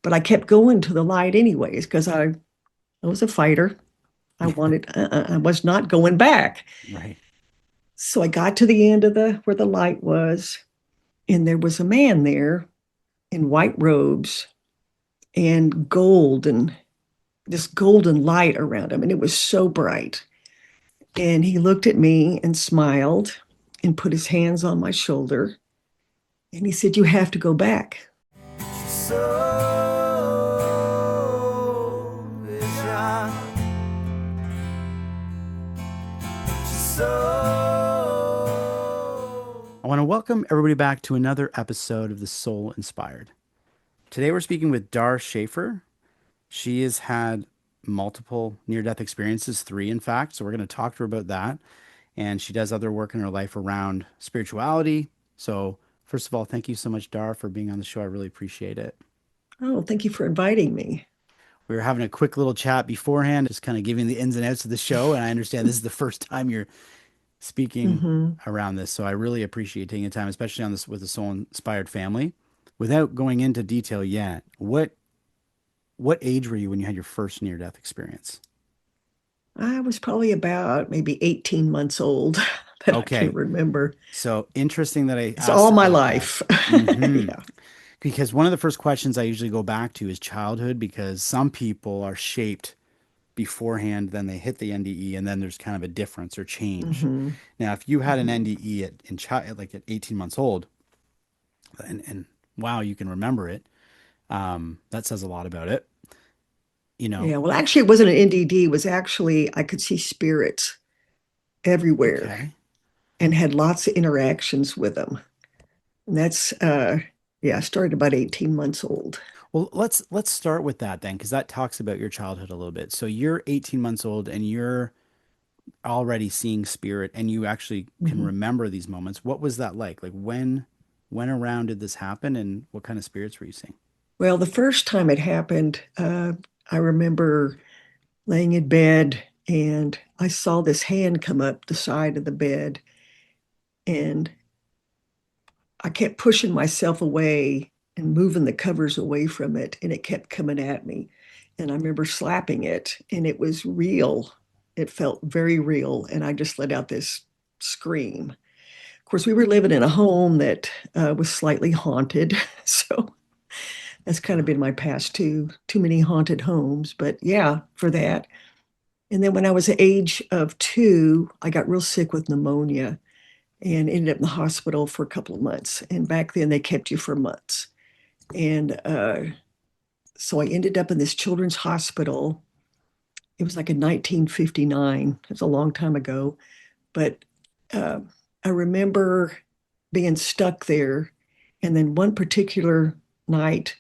but I kept going to the light anyways because I was a fighter. I was not going back. Right. So I got to the end of the where the light was, and there was a man there in white robes and gold and this golden light around him, and it was so bright. And he looked at me and smiled and put his hands on my shoulder, and he said, "You have to go back." I want to welcome everybody back to another episode of The Soul Inspired. Today we're speaking with Dar Schafer. She has had multiple near-death experiences, three in fact. So we're going to talk to her about that. And she does other work in her life around spirituality. So first of all, thank you so much, Dar, for being on the show. I really appreciate it. Oh, thank you for inviting me. We were having a quick little chat beforehand, just kind of giving the ins and outs of the show. And I understand this is the first time you're speaking Hmm. around this. So I really appreciate taking the time, especially on this with the Soul Inspired family. Without going into detail yet, what age were you when you had your first near death experience? I was probably about maybe 18 months old that I can Okay. remember. So interesting that I It's asked all my about that. life. Hmm. Yeah. Because one of the first questions I usually go back to is childhood, because some people are shaped beforehand, then they hit the NDE, and then there's kind of a difference or change. Hmm. Now, if you had an Hmm. NDE in child, like at 18 months old, and wow, you can remember it, that says a lot about it. You know, Yeah. Well, actually, it wasn't an NDD. It was actually, I could see spirits everywhere okay. and had lots of interactions with them. And yeah, I started about 18 months old. Well, let's start with that then, because that talks about your childhood a little bit. So you're 18 months old and you're already seeing spirit and you actually can Hmm. remember these moments. What was that like? Like when around did this happen and what kind of spirits were you seeing? Well, the first time it happened, I remember laying in bed and I saw this hand come up the side of the bed, and I kept pushing myself away and moving the covers away from it, and it kept coming at me. And I remember slapping it, and it was real. It felt very real, and I just let out this scream. Of course, we were living in a home that was slightly haunted, so that's kind of been my past too. Too many haunted homes, but yeah, for that. And then when I was the age of 2, I got real sick with pneumonia and ended up in the hospital for a couple of months. And back then they kept you for months. And so I ended up in this children's hospital. It was like in 1959. It was a long time ago. But uh, I remember being stuck there. And then one particular night,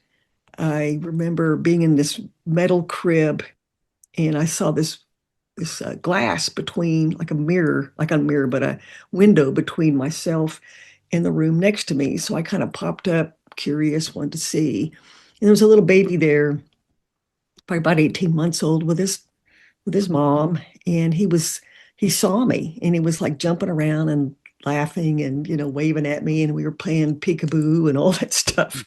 I remember being in this metal crib, and I saw this glass between, like a mirror, but a window between myself and the room next to me. So I kind of popped up, curious, wanted to see. And there was a little baby there, probably about 18 months old, with his mom, and he saw me, and he was like jumping around and laughing and waving at me, and we were playing peekaboo and all that stuff.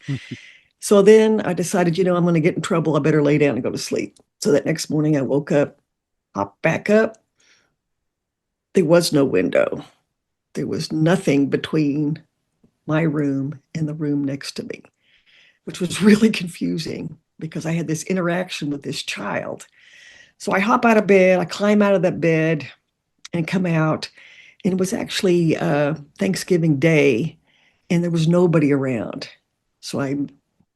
So then I decided, I'm going to get in trouble. I better lay down and go to sleep. So that next morning I woke up, hopped back up. There was no window. There was nothing between my room and the room next to me, which was really confusing because I had this interaction with this child. So I hop out of bed, I climb out of that bed and come out. And it was actually Thanksgiving Day, and there was nobody around. So I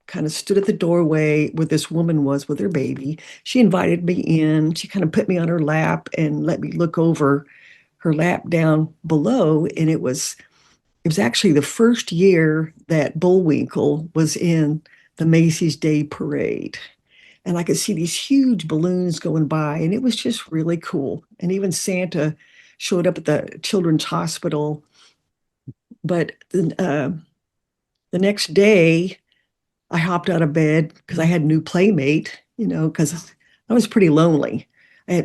kind of stood at the doorway where this woman was with her baby. She invited me in. She kind of put me on her lap and let me look over her lap down below. And it was actually the first year that Bullwinkle was in the Macy's Day Parade. And I could see these huge balloons going by, and it was just really cool. And even Santa showed up at the children's hospital. But the next day, I hopped out of bed because I had a new playmate, because I was pretty lonely.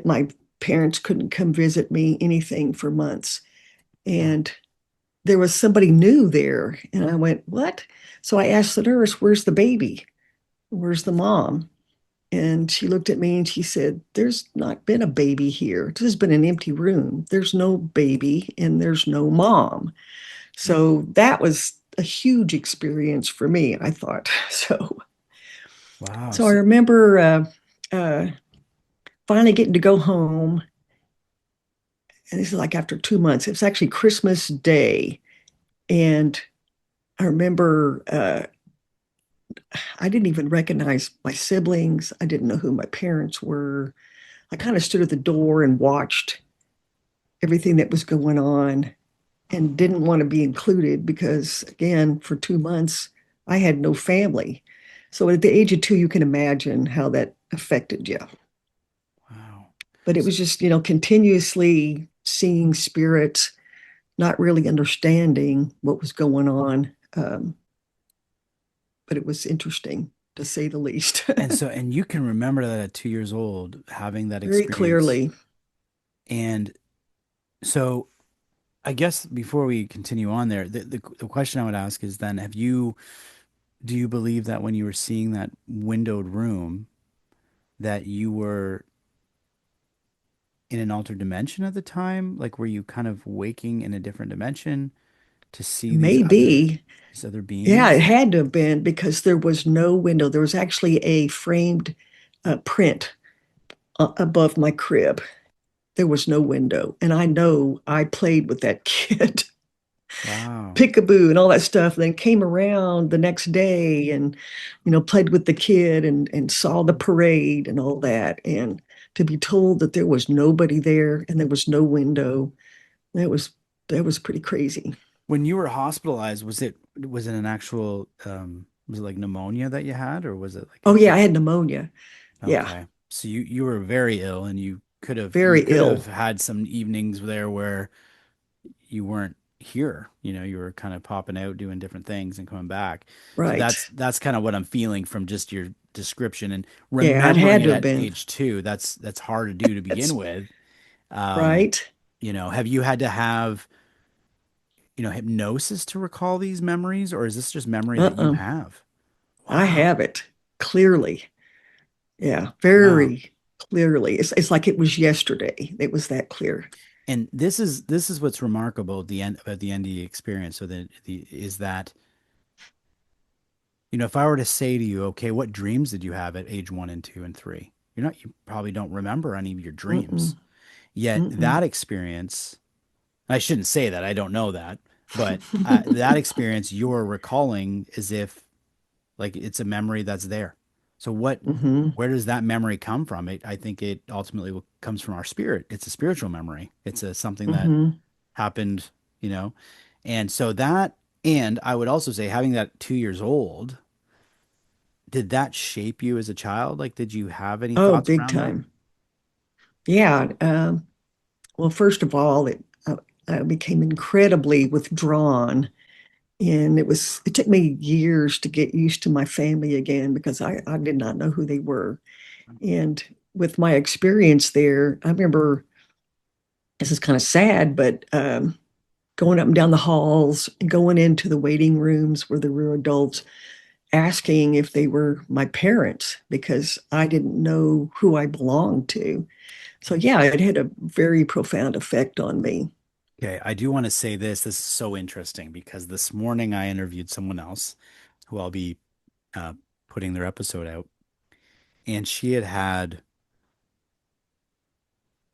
My parents couldn't come visit me, anything for months. Wow. And there was somebody new there. And I went, "What?" So I asked the nurse, "Where's the baby?" Where's the mom? And she looked at me and she said, There's not been a baby here. This has been an empty room. There's no baby and there's no mom. So that was a huge experience for me, I thought. Wow. So I remember uh, finally getting to go home. And this is like after 2 months. It was actually Christmas Day. And I remember I didn't even recognize my siblings. I didn't know who my parents were. I kind of stood at the door and watched everything that was going on and didn't want to be included because, again, for 2 months, I had no family. So at the age of two, you can imagine how that affected you. Wow. But it S- was just, you know, continuously seeing spirits, not really understanding what was going on. But it was interesting to say the least. and you can remember that at 2 years old, having that Very experience. clearly. And so I guess before we continue on there, the question I would ask is then, do you believe that when you were seeing that windowed room, that you were in an altered dimension at the time? Like, were you kind of waking in a different dimension to see Maybe. these other Yeah, it beings? had to have been because there was no window. There was actually a framed print above my crib. There was no window. And I know I played with that kid, Wow. peekaboo and all that stuff. And then came around the next day and, you know, played with the kid and saw the parade and all that. And to be told that there was nobody there and there was no window, that was that was pretty crazy. When you were hospitalized, was it an actual was it like pneumonia that you had, or was it like Oh yeah, I infect? had pneumonia. Yeah, Okay. So you were very ill, and you very could have ill. had some evenings there where you weren't here. You were kind of popping out doing different things and coming back. So Right. that's kind of what I'm feeling from just your description and Yeah, it remembering had it to have at been. age 2. That's hard to do to begin That's with. Um, right. have you had to have, hypnosis to recall these memories, or is this just memory that you Uh-uh. have? I Wow. have it clearly. Yeah, Wow. very clearly. It's like it was yesterday. It was that clear. And this is what's remarkable at the end about the NDE experience. So the is that, if I were to say to you, okay, what dreams did you have at age 1 and 2 and 3? You probably don't remember any of your dreams. Mm-mm. Yet Mm-mm. that experience, I shouldn't say that, I don't know that, but that experience you're recalling as if like it's a memory that's there. So Mm-hmm. where does that memory come from? I think it ultimately comes from our spirit. It's a spiritual memory. It's something that Mm-hmm. happened, you know, and so that, and I would also say having that 2 years old, did that shape you as a child? Like, did you have any Oh, thoughts big around that? time. Yeah. Well, first of all, I became incredibly withdrawn, and it took me years to get used to my family again because I did not know who they were. And with my experience there, I remember this is kind of sad, but going up and down the halls, going into the waiting rooms where there were adults, asking if they were my parents because I didn't know who I belonged to. So, yeah, it had a very profound effect on me. Okay, I do want to say this. This is so interesting because this morning I interviewed someone else who I'll be uh, putting their episode out, and she had had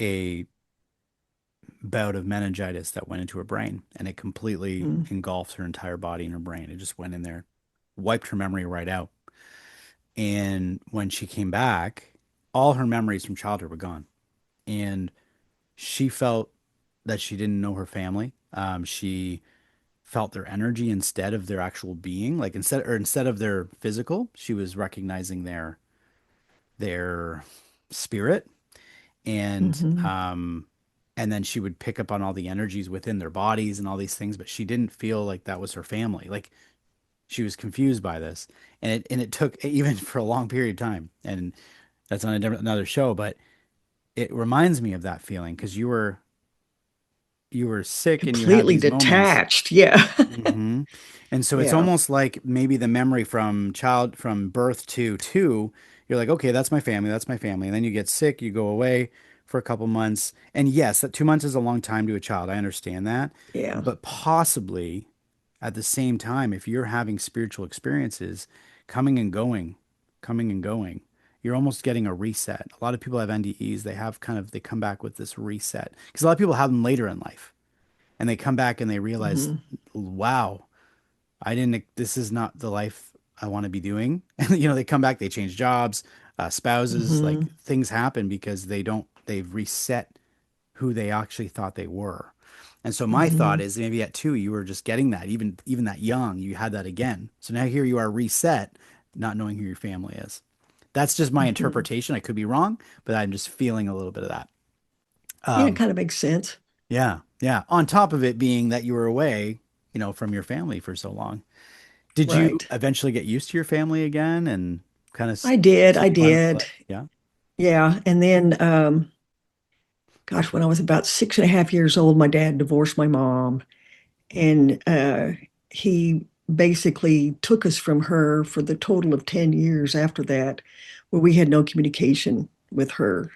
a bout of meningitis that went into her brain, and it completely Mm, engulfed her entire body and her brain. It just went in there, wiped her memory right out. And when she came back, all her memories from childhood were gone, and she felt that she didn't know her family. She felt their energy instead of their actual being, like instead of their physical, she was recognizing their spirit, and mhm, and then she would pick up on all the energies within their bodies and all these things, but she didn't feel like that was her family. Like she was confused by this, and it took even for a long period of time, and that's on another show, but it reminds me of that feeling because you were sick and you had completely these moments. detached. Yeah. Hmm. And so it's Yeah. almost like maybe the memory from birth to two, you're like, okay, that's my family, that's my family. And then you get sick, you go away for a couple months. And yes, that 2 months is a long time to a child. I understand that. Yeah. But possibly at the same time, if you're having spiritual experiences coming and going, coming and going, you're almost getting a reset. A lot of people have NDEs, they come back with this reset because a lot of people have them later in life and they come back and they realize, Hmm. wow, this is not the life I want to be doing. And, they come back, they change jobs, spouses, like Hmm. things happen because they've reset who they actually thought they were. And so my thought Hmm. is maybe at two, you were just getting that, even that young, you had that again. So now here you are reset, not knowing who your family is. That's just my Hmm. interpretation. I could be wrong, but I'm just feeling a little bit of that. Yeah, it Um, kind of makes sense. yeah, yeah. On top of it being that you were away, from your family for so long. Did you Right. eventually get used to your family again and kind of I did. see I more of did. life? Yeah. Yeah. And then, gosh, when I was about 6.5 years old, my dad divorced my mom, and he basically took us from her for the total of 10 years after that, where we had no communication with her.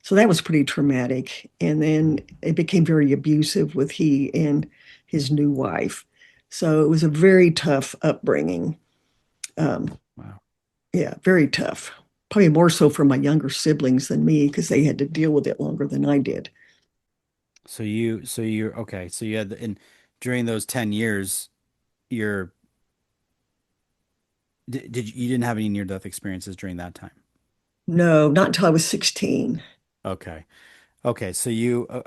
So that was pretty traumatic. And then it became very abusive with he and his new wife. So it was a very tough upbringing. Um, Wow. yeah, very tough. Probably more so for my younger siblings than me because they had to deal with it longer than I did. Okay. So you had, and during those 10 years, you're, you didn't have any near death experiences during that time? No, not until I was 16. Okay. Okay.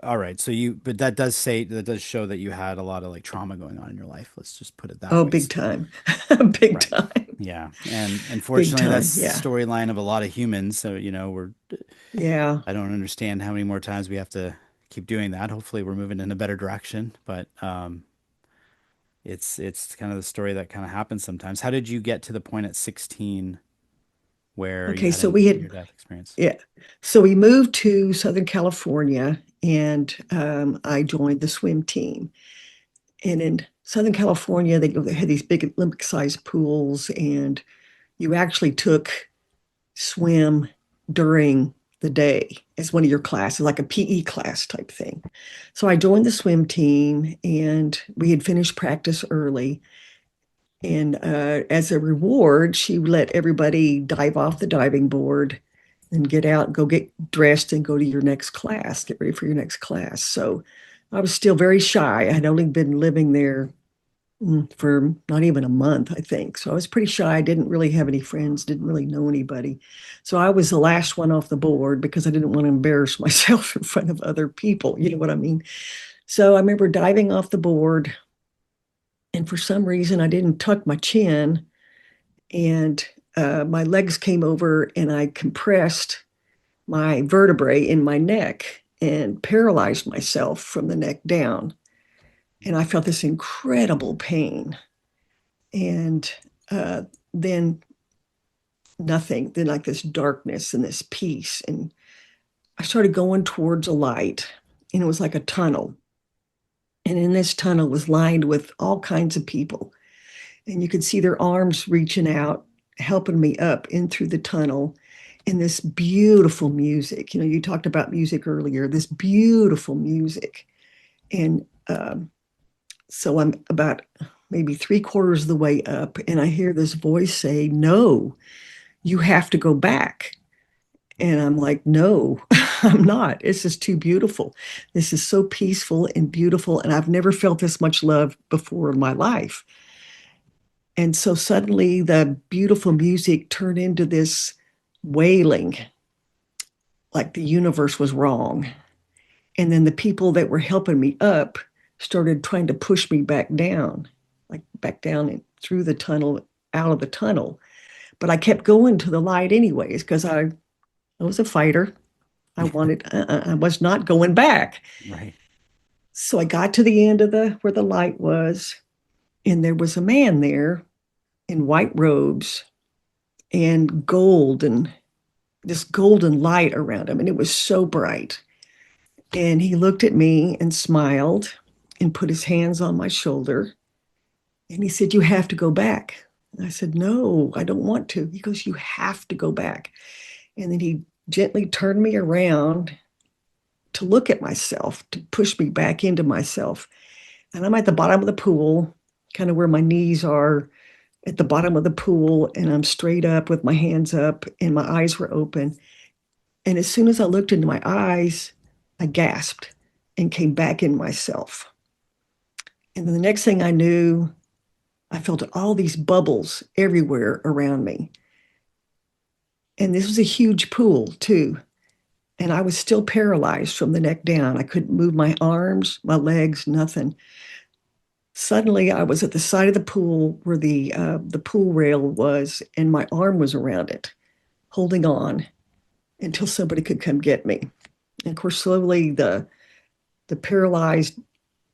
All right. But that does show that you had a lot of like trauma going on in your life. Let's just put it that Oh, way. big So, time. Big right. time. Yeah. And Big unfortunately, time. that's Yeah. the storyline of a lot of humans. So, Yeah. I don't understand how many more times we have to keep doing that. Hopefully, we're moving in a better direction, but it's kind of the story that kind of happens sometimes. How did you get to the point at 16 where you Okay. had So a we had, near-death experience? yeah. So we moved to Southern California, and I joined the swim team. And in Southern California, they had these big Olympic sized pools, and you actually took swim during the day as one of your classes, like a PE class type thing. So I joined the swim team, and we had finished practice early. And as a reward, she let everybody dive off the diving board and get out, go get dressed, and go to your next class, get ready for your next class. So I was still very shy. I had only been living there for not even a month, I think. So I was pretty shy. I didn't really have any friends, didn't really know anybody. So I was the last one off the board because I didn't want to embarrass myself in front of other people. You know what I mean? So I remember diving off the board, and for some reason, I didn't tuck my chin, and my legs came over, and I compressed my vertebrae in my neck and paralyzed myself from the neck down. And I felt this incredible pain. And uh, then nothing, then like this darkness and this peace. And I started going towards a light, and it was like a tunnel. And in this tunnel was lined with all kinds of people. And you could see their arms reaching out, helping me up in through the tunnel. And this beautiful music. You talked about music earlier, this beautiful music. And so I'm about maybe three-quarters of the way up, and I hear this voice say, "No, you have to go back." And I'm like, "No, I'm not. This is too beautiful. This is so peaceful and beautiful. And I've never felt this much love before in my life." And so suddenly the beautiful music turned into this wailing, like the universe was wrong. And then the people that were helping me up started trying to push me back down, like back down and through the tunnel, out of the tunnel. But I kept going to the light anyways because I was a fighter. I was not going back. Right. So I got to the end of the where the light was, and there was a man there in white robes and gold and this golden light around him, and it was so bright. And he looked at me and smiled and put his hands on my shoulder. And he said, "You have to go back." And I said, "No, I don't want to." He goes, "You have to go back." And then he gently turned me around to look at myself, to push me back into myself. And I'm at the bottom of the pool, kind of where my knees are at the bottom of the pool. And I'm straight up with my hands up, and my eyes were open. And as soon as I looked into my eyes, I gasped and came back in myself. And then the next thing I knew, I felt all these bubbles everywhere around me. And this was a huge pool, too. And I was still paralyzed from the neck down. I couldn't move my arms, my legs, nothing. Suddenly, I was at the side of the pool where the pool rail was, and my arm was around it, holding on until somebody could come get me. And of course, slowly the paralyzed,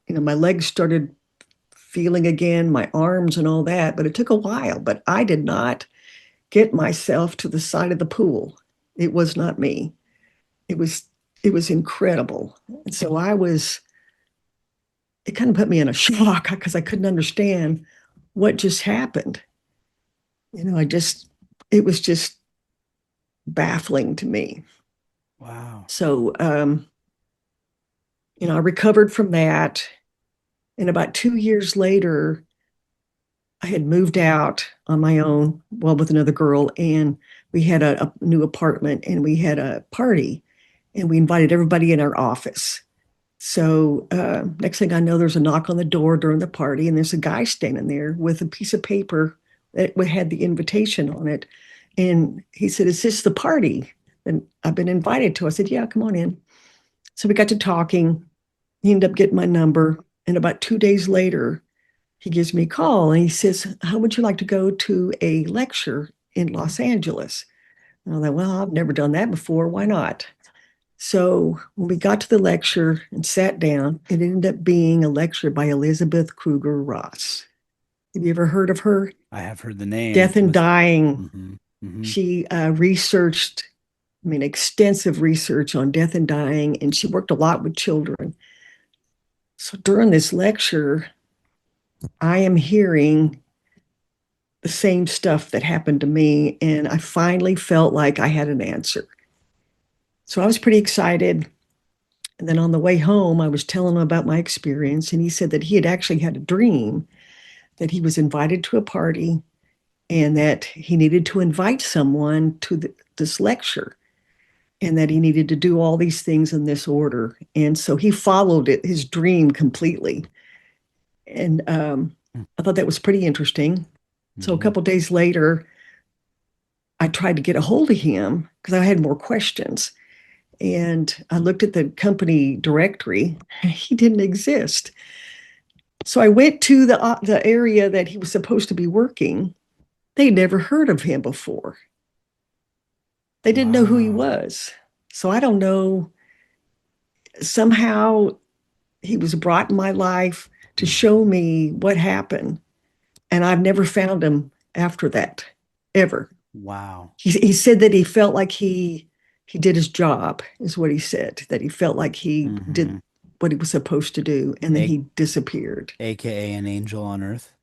my legs started feeling again, my arms and all that, but it took a while. But I did not get myself to the side of the pool. It was not me. It was it was incredible. And so it kind of put me in a shock because I couldn't understand what just happened. It was just baffling to me. Wow. So, I recovered from that. And about 2 years later, I had moved out on my own, well, with another girl, and we had a new apartment and we had a party and we invited everybody in our office. So, next thing I know, there's a knock on the door during the party, and there's a guy standing there with a piece of paper that had the invitation on it. And he said, "Is this the party and I've been invited to?" I said, "Yeah, come on in." So we got to talking. He ended up getting my number. And about 2 days later, he gives me a call and he says, "How would you like to go to a lecture in Los Angeles?" And I thought, "Well, I've never done that before. Why not?" So when we got to the lecture and sat down, it ended up being a lecture by Elizabeth Kruger Ross. Have you ever heard of her? I have heard the name. Death and Was Dying. hmm hmm She researched, extensive research on death and dying, and she worked a lot with children. So during this lecture, I am hearing the same stuff that happened to me, and I finally felt like I had an answer. So I was pretty excited. And then on the way home, I was telling him about my experience, and he said that he had actually had a dream that he was invited to a party and that he needed to invite someone to this lecture and that he needed to do all these things in this order. And so he followed his dream completely. And I thought that was pretty interesting. So a hmm couple of days later, I tried to get a hold of him because I had more questions. And I looked at the company directory. He didn't exist. So I went to the area that he was supposed to be working. They never heard of him before. They didn't know who he Wow. was. So I don't know. Somehow he was brought in my life to show hmm me what happened. And I've never found him after that, ever. Wow. He said that he felt like he did his job, is what he said, that he felt like he did hmm what he was supposed to do, and then A he disappeared. AKA an angel on earth.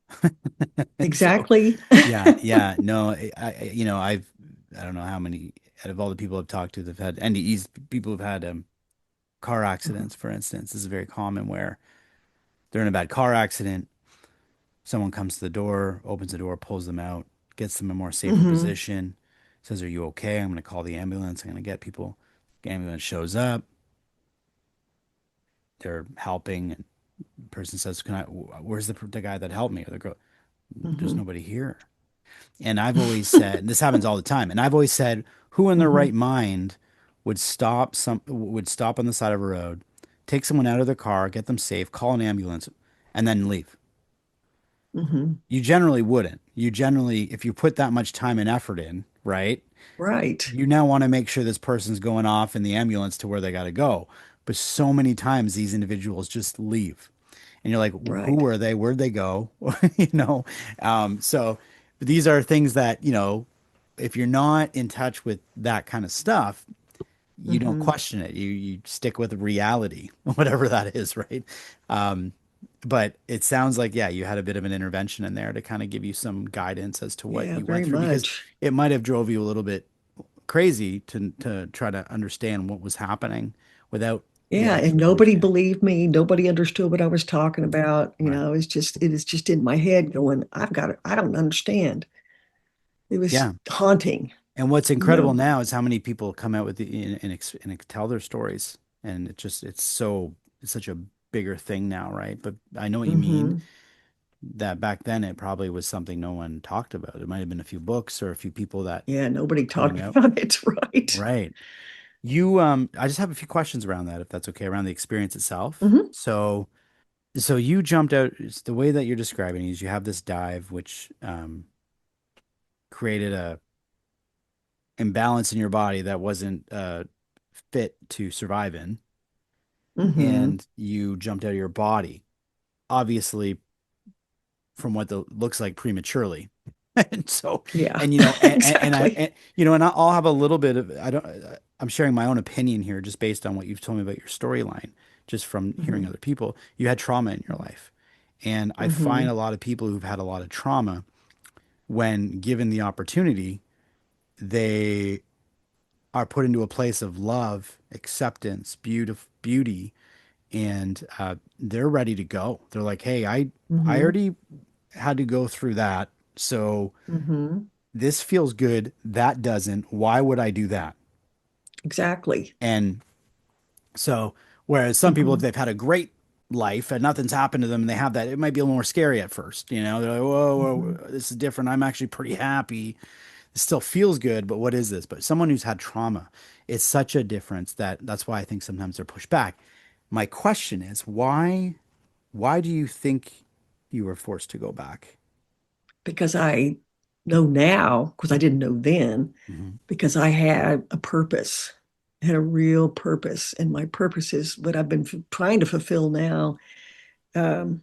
So, Exactly. yeah, yeah. No, I don't know how many out of all the people I've talked to that've had NDEs, people who've had car accidents, for instance. This is very common where they're in a bad car accident. Someone comes to the door, opens the door, pulls them out, gets them in a more safer Hmm. position, says, "Are you okay? I'm going to call the ambulance. I'm going to get people." The ambulance shows up. They're helping. And the person says, where's the guy that helped me? Or the girl, "There's Hmm. nobody here." And I've always said, and this happens all the time, and I've always said, who in their Hmm. right mind would stop on the side of a road, take someone out of their car, get them safe, call an ambulance, and then leave? Hmm. You generally wouldn't. You generally, if you put that much time and effort in, right? Right. You now want to make sure this person's going off in the ambulance to where they got to go. But so many times these individuals just leave. And you're like, who Right. were they? Where'd they go? You know? So these are things that, if you're not in touch with that kind of stuff, you don't Hmm. question it. You stick with reality, whatever that is, right? Um, but it sounds like, yeah, you had a bit of an intervention in there to kind of give you some guidance as to what Yeah, you went very through, because much. it might have drove you a little bit crazy to try to understand what was happening without the Yeah, and actual nobody understanding. believed me. Nobody understood what I was talking about. Right. It is just in my head going, I've got it. I don't understand. It was Yeah. haunting, And what's you incredible know. now is how many people come out with and tell their stories, and it's such a bigger thing now, right? But I know what you mean. Hmm. That back then it probably was something no one talked about. It might have been a few books or a few people that Yeah, nobody coming talked out. about it, right? Right. I just have a few questions around that, if that's okay, around the experience itself. Hmm. So you jumped out. It's the way that you're describing is you have this dive, which created a imbalance in your body that wasn't fit to survive in, Hmm. and you jumped out of your body, obviously from what the looks like prematurely. And so, Yeah, and you know, exactly. and I'll have a little bit of, I don't, I'm sharing my own opinion here just based on what you've told me about your storyline, just from hearing Hmm. other people. You had trauma in your life. And I find Hmm. a lot of people who've had a lot of trauma, when given the opportunity, they are put into a place of love, acceptance, beauty, and they're ready to go. They're like, hey, I Hmm. already had to go through that. So Hmm. this feels good. That doesn't. Why would I do that? Exactly. And so, whereas some people, if Hmm. they've had a great life and nothing's happened to them and they have that, it might be a little more scary at first. You know, they're like, whoa, Hmm. whoa, this is different. I'm actually pretty happy. It still feels good, but what is this? But someone who's had trauma, it's such a difference that's why I think sometimes they're pushed back. My question is, why do you think you were forced to go back? Because I know now, because I didn't know then, Hmm. because I had a purpose, I had a real purpose. And my purpose is what I've been trying to fulfill now. Um,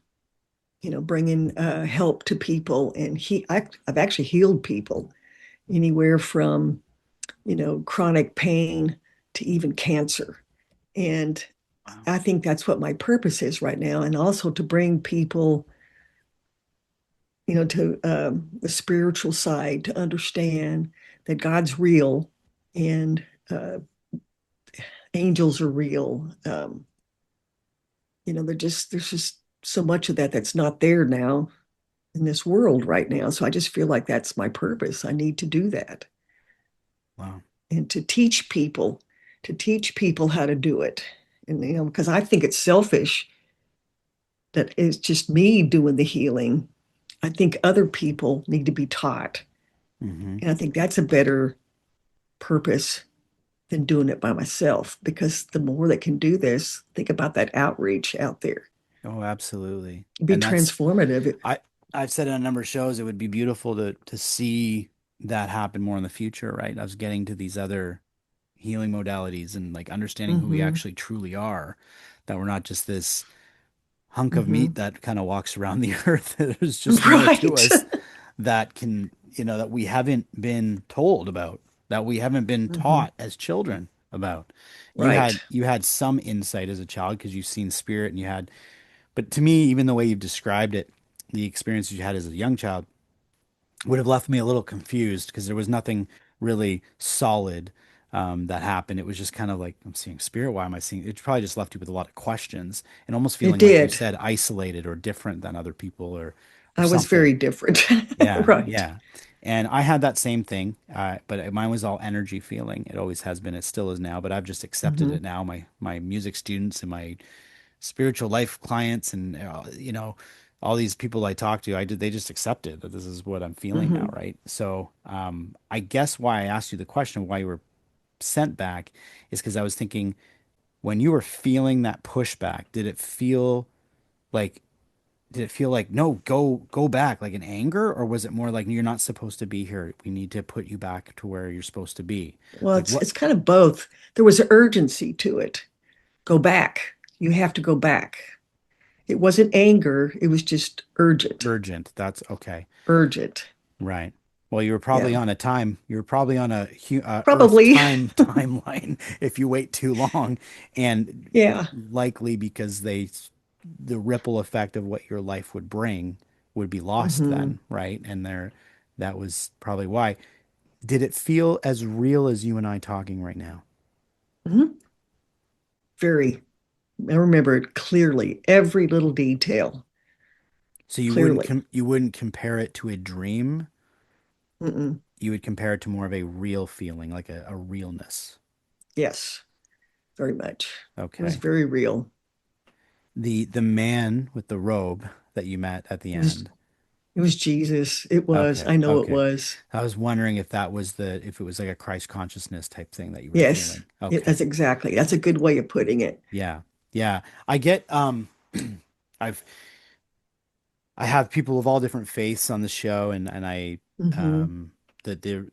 bringing help to people, and I've actually healed people anywhere from chronic pain to even cancer. And Wow. I think that's what my purpose is right now, and also to bring people, to the spiritual side, to understand that God's real and angels are real. There's just so much of that that's not there now in this world right now. So I just feel like that's my purpose. I need to do that Wow. and to teach people how to do it. And because I think it's selfish that it's just me doing the healing. I think other people need to be taught. Hmm. And I think that's a better purpose than doing it by myself, because the more that can do this, think about that outreach out there. Oh, absolutely. It'd be And that's transformative. I I've said in a number of shows it would be beautiful to see that happen more in the future, right? I was getting to these other healing modalities and like understanding who we Hmm. actually truly are, that we're not just this hunk of meat Hmm. that kind of walks around the earth. There's just more to Right. us that can, that we haven't been told about, that we haven't been Hmm. taught as children about. Right. You had some insight as a child because you've seen spirit and you had, but to me, even the way you've described it, the experiences you had as a young child would have left me a little confused because there was nothing really solid that happened. It was just kind of like, I'm seeing spirit. Why am I seeing? It probably just left you with a lot of questions and almost It feeling like you did. said isolated or different than other people or I was very something. different. Yeah, Right. yeah. And I had that same thing, but mine was all energy feeling. It always has been. It still is now. But I've just accepted Hmm. it now. My music students and my spiritual life clients and all these people I talk to, they just accepted that this is what I'm feeling now, Hmm. right? So I guess why I asked you the question of why you were sent back is because I was thinking, when you were feeling that pushback, like did it feel like, no, go back, like an anger, or was it more like, you're not supposed to be here, we need to put you back to where you're supposed to be? Well, Like it's what? it's kind of both. There was an urgency to it. Go back. You have to go back. It wasn't anger. It was just urgent, Urgent, that's okay. urgent. Right. Well, Yeah, you were probably on a Earth probably. timeline if you wait too long, and Yeah. likely because the ripple effect of what your life would bring would be lost Hmm. then, right? And that was probably why. Did it feel as real as you and I talking right now? Hmm. Very. I remember it clearly, every little detail, So clearly. you wouldn't compare it to a dream. Mm-mm. You would compare it to more of a real feeling, like a realness. Yes, very much. It was Okay. very real. The man with the robe that you met at the It was end. it was Jesus. It was. Okay. I know it Okay. was. I was wondering if that was if it was like a Christ consciousness type thing that you were Yes. feeling. Okay. That's a good way of putting it. Yeah. Yeah. I get I've I have people of all different faiths on the show, and I Hmm. that they're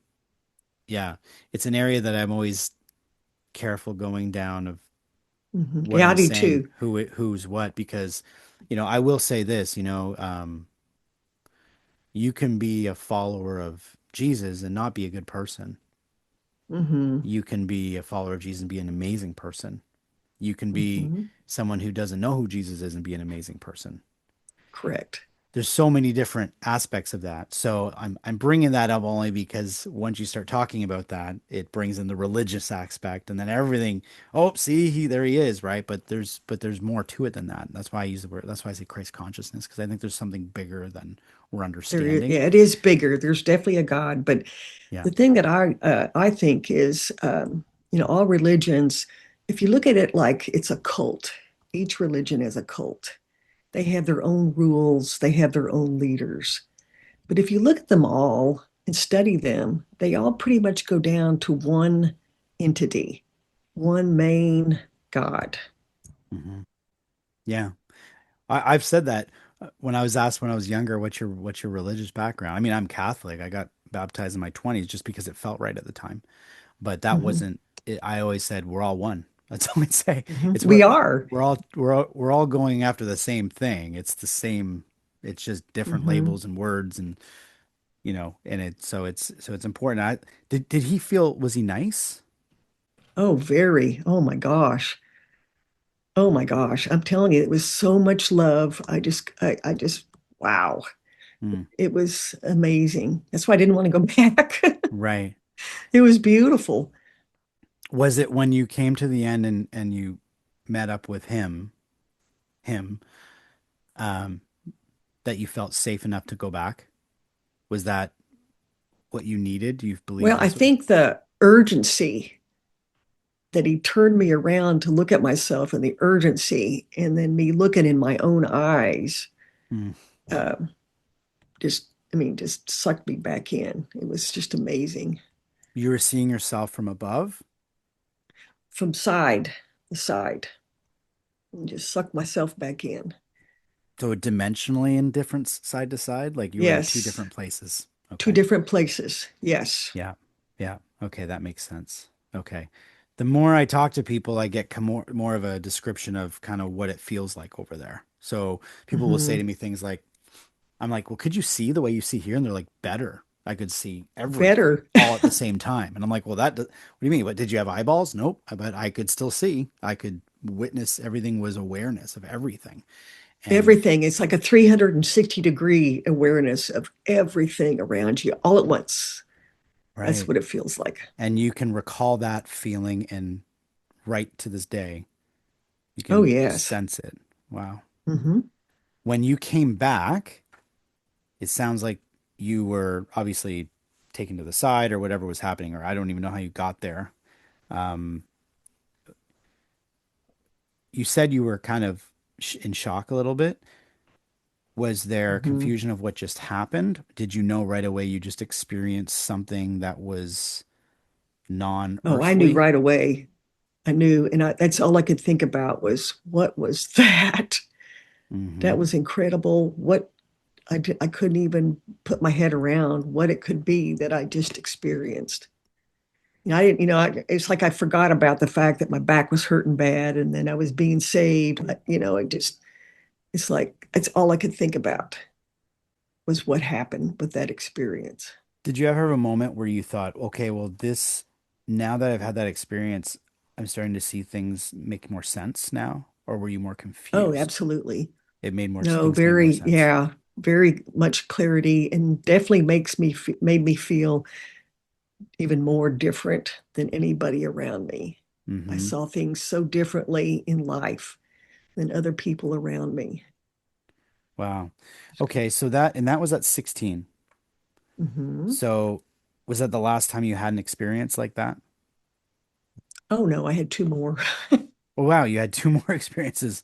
yeah, it's an area that I'm always careful going down of Hmm. what Yeah, I I'm do saying, too. who's what, because I will say this, you can be a follower of Jesus and not be a good person. Hmm. You can be a follower of Jesus and be an amazing person. You can be Hmm. someone who doesn't know who Jesus is and be an amazing person. Correct. There's so many different aspects of that. So I'm bringing that up only because once you start talking about that, it brings in the religious aspect, and then everything. Oh, see, there he is, right? But there's more to it than that. That's why I use the word. That's why I say Christ consciousness, because I think there's something bigger than we're There is, understanding. yeah, it is bigger. There's definitely a God, but Yeah. the thing that I think is, all religions, if you look at it like it's a cult, each religion is a cult. They have their own rules, they have their own leaders. But if you look at them all and study them, they all pretty much go down to one entity, one main God. Hmm. Yeah. I've said that when I was asked when I was younger, what's your religious background? I mean, I'm Catholic. I got baptized in my 20s just because it felt right at the time. But that Mhm, wasn't it. I always said we're all one. That's all I'd say. mhm. It's We are. we're all going after the same thing. It's the same. It's just different Mhm. labels and words, and and it's important. Did he feel, was he nice? Oh, very. Oh my gosh. Oh my gosh. I'm telling you, it was so much love. I just, wow. Hmm. It was amazing. That's why I didn't want to go back. Right. It was beautiful. Was it when you came to the end and you met up with him, um, that you felt safe enough to go back? Was that what you needed? Do you believe Well, I that's what? think the urgency that he turned me around to look at myself and the urgency, and then me looking in my own eyes, Hmm. uh, just sucked me back in. It was just amazing. You were seeing yourself from above? From the side, and just sucked myself back in. So dimensionally in different side to side, like you were in two Yes, different places. two Okay. different places. Yes. Yeah. Yeah. Okay, that makes sense. Okay. The more I talk to people, I get more of a description of kind of what it feels like over there. So people will say Hmm. to me things like, I'm like, well, could you see the way you see here? And they're like, better. I could see everything Better. all at the same time. And I'm like, well, what do you mean? What, did you have eyeballs? Nope. But I could still see. I could witness. Everything was awareness of everything. And Everything. It's like a 360-degree awareness of everything around you all at once. That's right. what it feels like. And you can recall that feeling, and right to this day, you Oh, can yes. sense it. Wow. Hmm. When you came back, it sounds like you were obviously taken to the side or whatever was happening, or I don't even know how you got there. Um, you said you were kind of in shock a little bit. Was there Hmm. confusion of what just happened? Did you know right away you just experienced something that was Oh, I knew non-earthly? right away. I knew, and that's all I could think about was what was that? Hmm. That was incredible. I couldn't even put my head around what it could be that I just experienced. I didn't, it's like I forgot about the fact that my back was hurting bad, and then I was being saved. It's like it's all I could think about was what happened with that experience. Did you ever have a moment where you thought, okay, well, now that I've had that experience, I'm starting to see things make more sense now? Or were you more Oh, confused? absolutely. It made more, No, things made more very, sense. yeah, very much clarity, and definitely made me feel even more different than anybody around me. I Hmm. saw things so differently in life than other people around me. Wow. Okay. And that was at 16. Hmm. So was that the last time you had an experience like that? Oh no, I had two more. Oh, wow. You had two more experiences.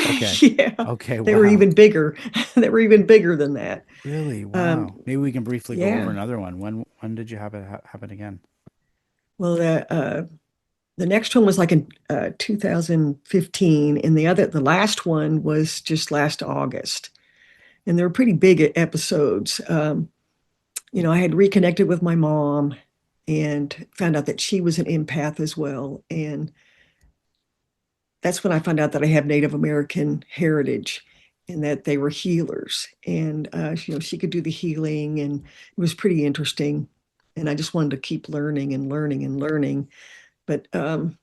Okay. Yeah, Okay. they were Wow. even bigger. They were even bigger than that. Really? Um, Wow. Maybe we can briefly go over yeah. another one. When did you have it happen again? Well, the next one was like in 2015, and the last one was just last August. And they were pretty big episodes. I had reconnected with my mom and found out that she was an empath as well. And that's when I found out that I have Native American heritage and that they were healers. And, she could do the healing, and it was pretty interesting. And I just wanted to keep learning and learning and learning. But from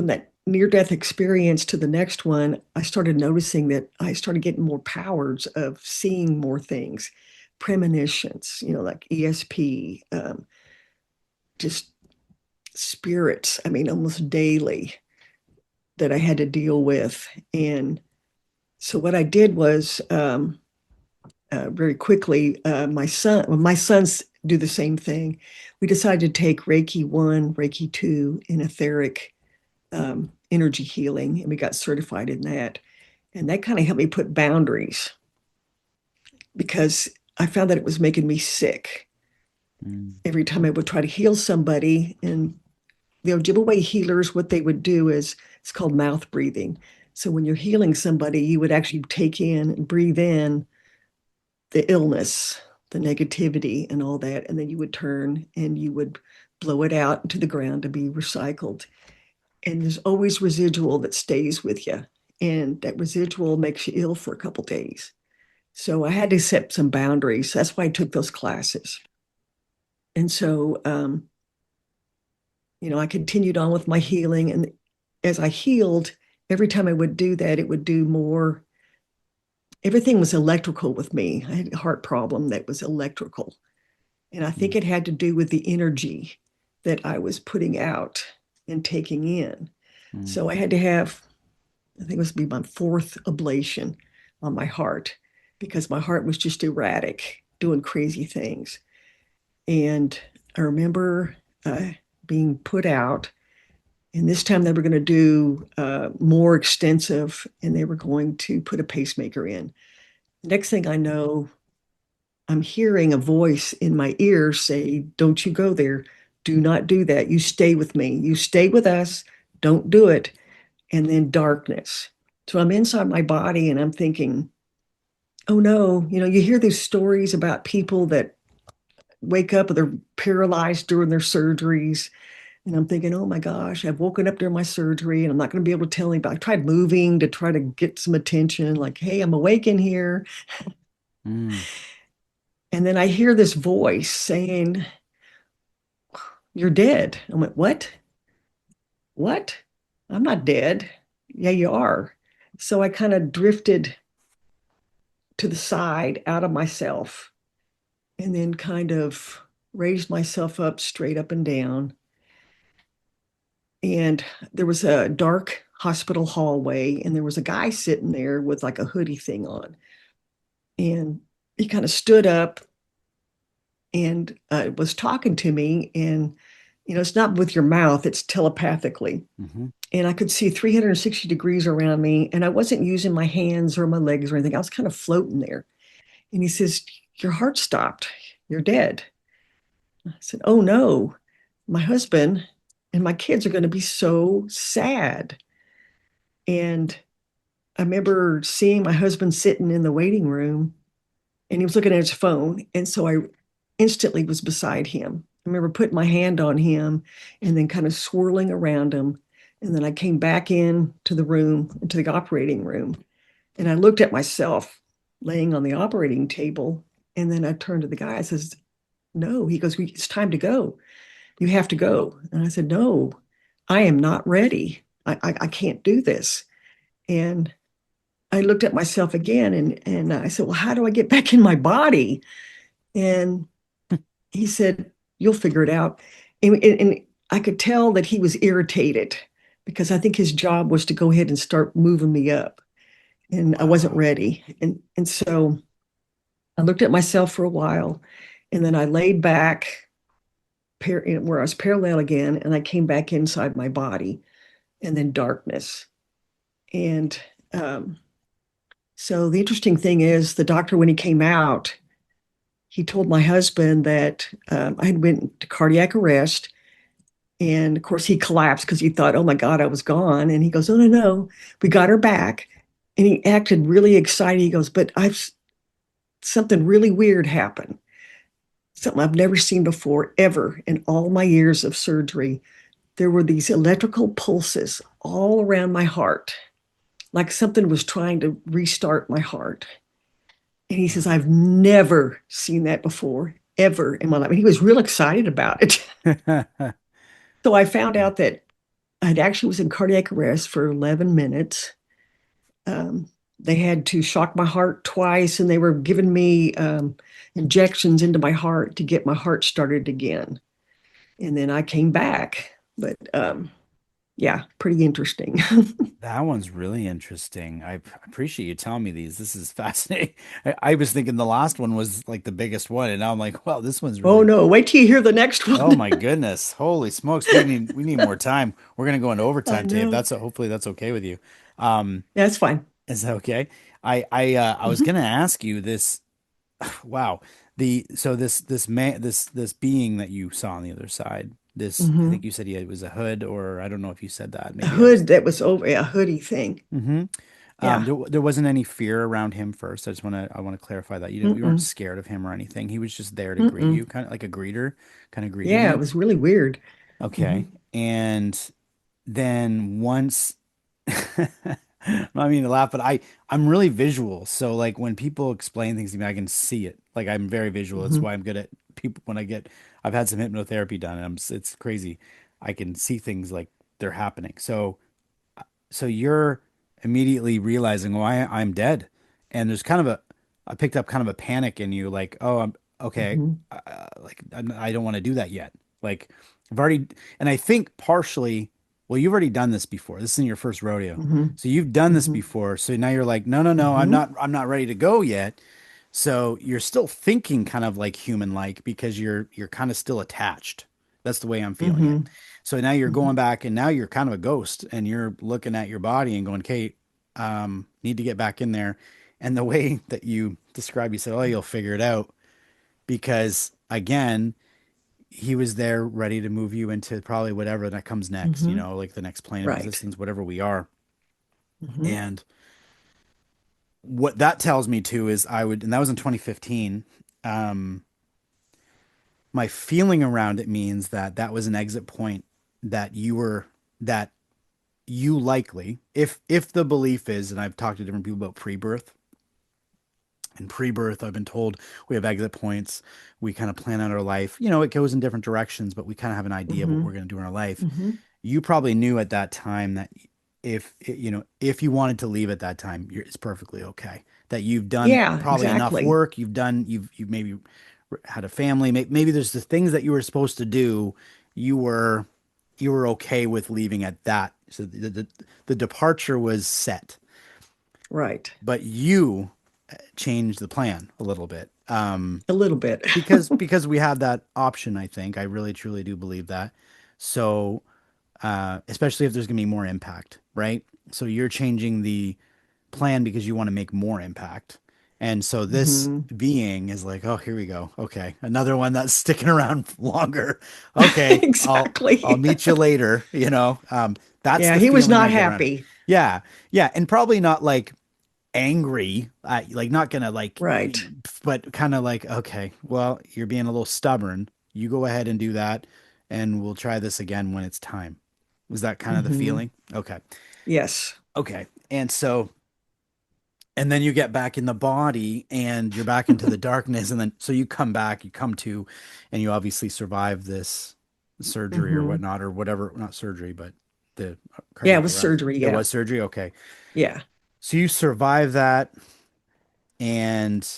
that near death experience to the next one, I started noticing that I started getting more powers of seeing more things, premonitions, like ESP, just spirits, I mean, almost daily that I had to deal with. And so what I did was very quickly, my sons do the same thing. We decided to take Reiki 1, Reiki 2, and etheric energy healing, and we got certified in that. And that kind of helped me put boundaries because I found that it was making me sick. Mm, Every time I would try to heal somebody, and Ojibwe healers, what they would do is it's called mouth breathing. So when you're healing somebody, you would actually take in and breathe in the illness, the negativity, and all that. And then you would turn and you would blow it out into the ground to be recycled. And there's always residual that stays with you. And that residual makes you ill for a couple days. So I had to set some boundaries. That's why I took those classes. And so, I continued on with my healing. And as I healed, every time I would do that, it would do more. Everything was electrical with me. I had a heart problem that was electrical. And I think mm, it had to do with the energy that I was putting out and taking in. mm, So I had to have, I think it was be my fourth ablation on my heart because my heart was just erratic, doing crazy things. And I remember being put out, and this time they were going to do more extensive, and they were going to put a pacemaker in. Next thing I know, I'm hearing a voice in my ear say, "Don't you go there. Do not do that. You stay with me. You stay with us. Don't do it." And then darkness. So I'm inside my body and I'm thinking, oh no, you hear these stories about people that wake up and they're paralyzed during their surgeries. And I'm thinking, oh my gosh, I've woken up during my surgery and I'm not going to be able to tell anybody. I tried moving to try to get some attention, like, hey, I'm awake in here. mm, And then I hear this voice saying, you're dead. I went, what? What? I'm not dead. Yeah, you are. So I kind of drifted to the side out of myself and then kind of raised myself up straight up and down. And there was a dark hospital hallway, and there was a guy sitting there with like a hoodie thing on. And he kind of stood up and was talking to me. And, it's not with your mouth, it's telepathically. hmm. And I could see 360 degrees around me. And I wasn't using my hands or my legs or anything. I was kind of floating there. And he says, your heart stopped. You're dead. I said, oh no, my husband and my kids are going to be so sad. And I remember seeing my husband sitting in the waiting room and he was looking at his phone. And so I instantly was beside him. I remember putting my hand on him and then kind of swirling around him. And then I came back in to the room, into the operating room, and I looked at myself laying on the operating table. And then I turned to the guy. I says, no. He goes, it's time to go. You have to go. And I said, no, I am not ready. I can't do this. And I looked at myself again and I said, well, how do I get back in my body? And he said, you'll figure it out. And I could tell that he was irritated because I think his job was to go ahead and start moving me up. And I wasn't Wow. ready. And so I looked at myself for a while and then I laid back where I was parallel again and I came back inside my body and then darkness. And so the interesting thing is the doctor, when he came out, he told my husband that I had went to cardiac arrest. And of course, he collapsed because he thought, oh my God, I was gone. And he goes, oh, no, no, we got her back. And he acted really excited. He goes, but I've something really weird happened, something I've never seen before, ever in all my years of surgery. There were these electrical pulses all around my heart, like something was trying to restart my heart. And he says, I've never seen that before, ever in my life. And he was real excited about it. So I found out that I actually was in cardiac arrest for 11 minutes. Um, they had to shock my heart twice, and they were giving me injections into my heart to get my heart started again. And then I came back. But yeah, pretty interesting. That one's really interesting. I appreciate you telling me these. This is fascinating. I was thinking the last one was like the biggest one, and now I'm like, well, this one's Oh really, no, wait till you hear the next oh one. my goodness. Holy smokes. We need more time. We're gonna go into I overtime today if know. that's hopefully that's okay with you. Um, That's fine. is that okay? I was Mhm. gonna ask you this. Wow. This being that you saw on the other side, this I think Mhm. you said it was a hood, or I don't know if you said that. A Maybe I was. hood that was over a hoodie thing. Hmm. Yeah. There wasn't any fear around him first. I want to clarify that. You weren't Mm-mm. scared of him or anything. He was just there to greet Mm-mm. you, kind of like a greeter, kind of greeted Yeah, it you. was really weird. Okay. Hmm. And then once I mean to laugh, but I'm really visual. So like when people explain things to me, I can see it. Like I'm very visual. That's Hmm. why I'm good at people when I've had some hypnotherapy done and it's crazy. I can see things like they're happening. So you're immediately realizing, well, I'm dead. And there's kind of I picked up kind of a panic in you, like, oh, I'm okay. Hmm. Like, I don't want to do that yet. Like, I've already, and I think partially, well, you've already done this before. This isn't your first rodeo. Hmm. So you've done this Hmm. before. So now you're like, no, no, no, Hmm. I'm not ready to go yet. So you're still thinking kind of like human like because you're kind of still attached. That's the way I'm feeling it. Hmm. So now you're Hmm. going back and now you're kind of a ghost and you're looking at your body and going, Kate, need to get back in there. And the way that you describe, you said, oh, you'll figure it out because again, he was there ready to move you into probably whatever that comes next, Hmm. like the next plane of Right. existence, whatever we are. Hmm. And what that tells me too is and that was in 2015. Um, my feeling around it means that that was an exit point that that you likely, if the belief is, and I've talked to different people about pre-birth, in pre-birth, I've been told we have exit points. We kind of plan out our life. It goes in different directions, but we kind of have an idea of what Hmm. we're going to do in our life. Hmm. You probably knew at that time that if you wanted to leave at that time, it's perfectly okay. That you've done Yeah, probably enough exactly. work. You've maybe had a family. Maybe there's the things that you were supposed to do. You were you were okay with leaving at that. So the departure was set, Right. but you changed the plan a little bit. A little bit. Because we have that option, I think. I really truly do believe that. So, especially if there's going to be more impact, right? So you're changing the plan because you want to make more impact. And so this Hmm. being is like, oh, here we go. Okay, another one that's sticking around longer. Okay, I'll Exactly. meet you later. That's Yeah, the he was feeling I not get around it. happy. Yeah, yeah, and probably not like angry, like not gonna like, Right. but kind of like, okay, well, you're being a little stubborn. You go ahead and do that, and we'll try this again when it's time. Was that kind of the Hmm. feeling? Okay, Yes. okay, and so And then you get back in the body and you're back into the darkness. And then, so you come back, you come to, and you obviously survive this surgery or Hmm. whatnot, or whatever, not surgery, but the Yeah, it cardiac was arrest. surgery. It Yeah. was surgery. Okay. Yeah. So you survive that. And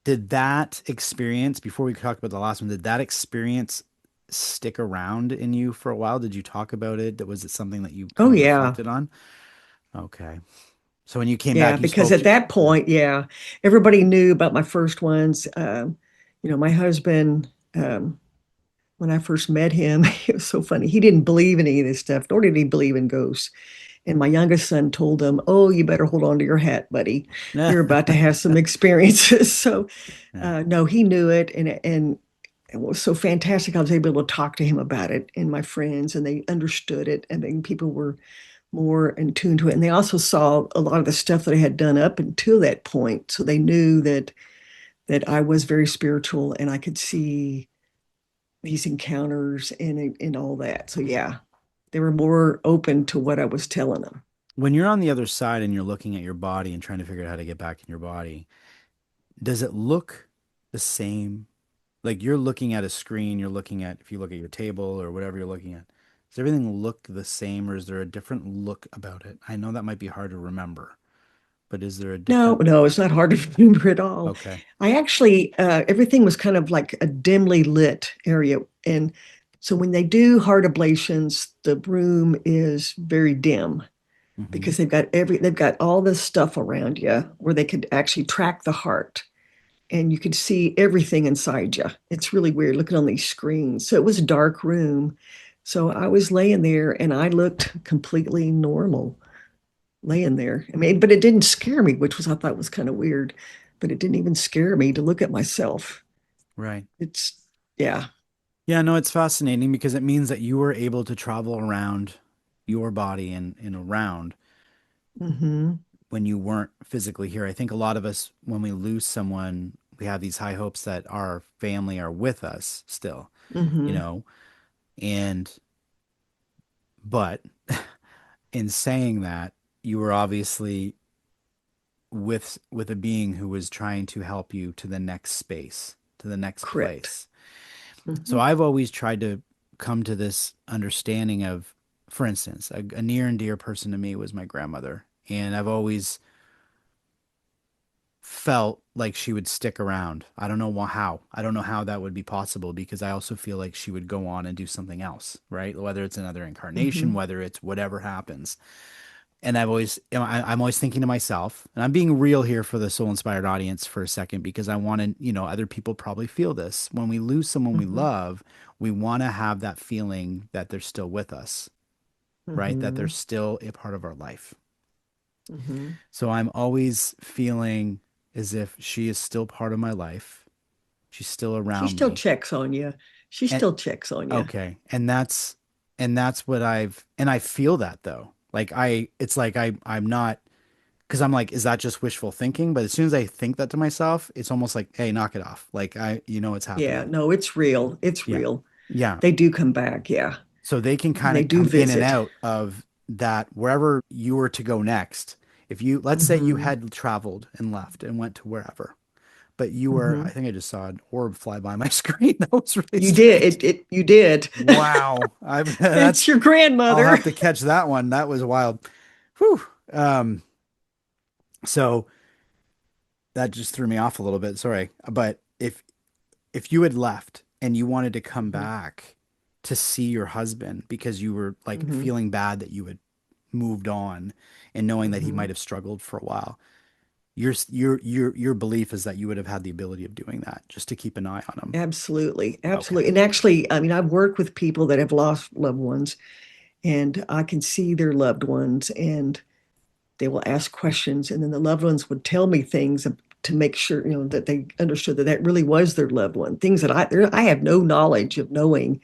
did that experience, before we talk about the last one, did that experience stick around in you for a while? Did you talk about it? Was it something that you Oh, kind of yeah. reflected on? Okay. So when you came Yeah. back, you Because spoke at to, that point, yeah, everybody knew about my first ones. My husband, when I first met him, it was so funny. He didn't believe in any of this stuff, nor did he believe in ghosts. And my youngest son told him, "Oh, you better hold on to your hat, buddy. You're about to have some experiences." So, yeah, no, he knew it, and it was so fantastic. I was able to talk to him about it, and my friends, and they understood it, and then people were more in tune to it. And they also saw a lot of the stuff that I had done up until that point, so they knew that I was very spiritual, and I could see these encounters and all that. So yeah, they were more open to what I was telling them. when you're on the other side and you're looking at your body and trying to figure out how to get back in your body, does it look the same? Like you're looking at a screen, you're looking at, if you look at your table or whatever you're looking at, does everything look the same or is there a different look about it? I know that might be hard to remember, but is there a No, different? no, it's not hard to remember at all. Okay. I actually, everything was kind of like a dimly lit area. And so when they do heart ablations, the room is very dim Hmm. because they've got all this stuff around you where they could actually track the heart and you could see everything inside you. It's really weird looking on these screens. So it was a dark room. So I was laying there and I looked completely normal laying there. I mean, but it didn't scare me, which was I thought was kind of weird. But it didn't even scare me to look at myself. Right. It's yeah. Yeah, no, it's fascinating because it means that you were able to travel around your body and around Mm-hmm. when you weren't physically here. I think a lot of us, when we lose someone, we have these high hopes that our family are with us still, you Mm-hmm. know, and, but in saying that, you were obviously with a being who was trying to help you to the next space, to the next Correct. place. So Mm-hmm. I've always tried to come to this understanding of, for instance, a near and dear person to me was my grandmother. And I've always felt like she would stick around. I don't know how. I don't know how that would be possible because I also feel like she would go on and do something else, right? Whether it's another incarnation, Mm-hmm. whether it's whatever happens. And I'm always thinking to myself, and I'm being real here for the soul inspired audience for a second because I want to, other people probably feel this. When we lose someone we Mm-hmm. love, we want to have that feeling that they're still with us, right? That they're Mm-hmm. still a part of our life. Mm-hmm. So I'm always feeling as if she is still part of my life. She's still She around still me. checks on you. She And still checks on you. okay. And that's what and I feel that though. Like it's like I'm not, because I'm like, is that just wishful thinking? But as soon as I think that to myself, it's almost like, hey, knock it off. Like it's Yeah, happening. no, it's real. It's Yeah. real. Yeah. They do come back. Yeah. So they can kind They of do come in and visit. out of that wherever you were to go next. If you, let's say you Mm-hmm. had traveled and left and went to wherever, but you were, I Mm-hmm. think I just saw an orb fly by my screen. That was really You did. strange. You did. Wow. I've, It's that's, your I'll grandmother. have to catch that one. That was wild. Whew. So that just threw me off a little bit. Sorry. But if you had left and you wanted to come Mm-hmm. back to see your husband because you were like Mm-hmm. feeling bad that you had moved on and knowing that he Mm-hmm. might have struggled for a while, your belief is that you would have had the ability of doing that just to keep an eye on him. Absolutely. Okay. Absolutely. And actually, I mean, I've worked with people that have lost loved ones, and I can see their loved ones, and they will ask questions, and then the loved ones would tell me things to make sure, that they understood that that really was their loved one, things that I have no knowledge of knowing.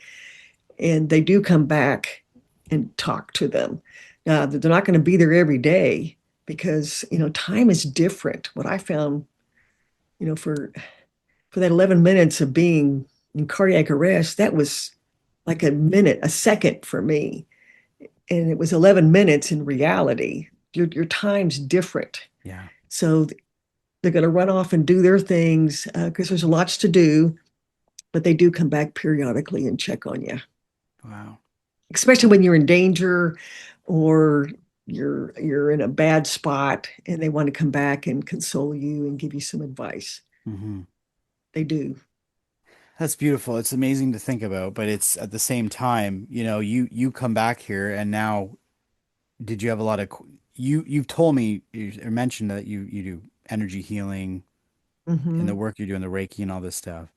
And they do come back and talk to them. Now, they're not going to be there every day because, time is different. What I found, you know, for that 11 minutes of being in cardiac arrest, that was like a minute, a second for me. And it was 11 minutes in reality. Your time's different. Yeah. So they're going to run off and do their things because there's lots to do, but they do come back periodically and check on you, Wow. especially when you're in danger or you're in a bad spot and they want to come back and console you and give you some advice. Hmm. They do. That's beautiful. It's amazing to think about, but it's at the same time, you come back here and now did you have a lot of you've told me you or mentioned that you do energy healing and the Hmm. work you're doing, the Reiki and all this stuff.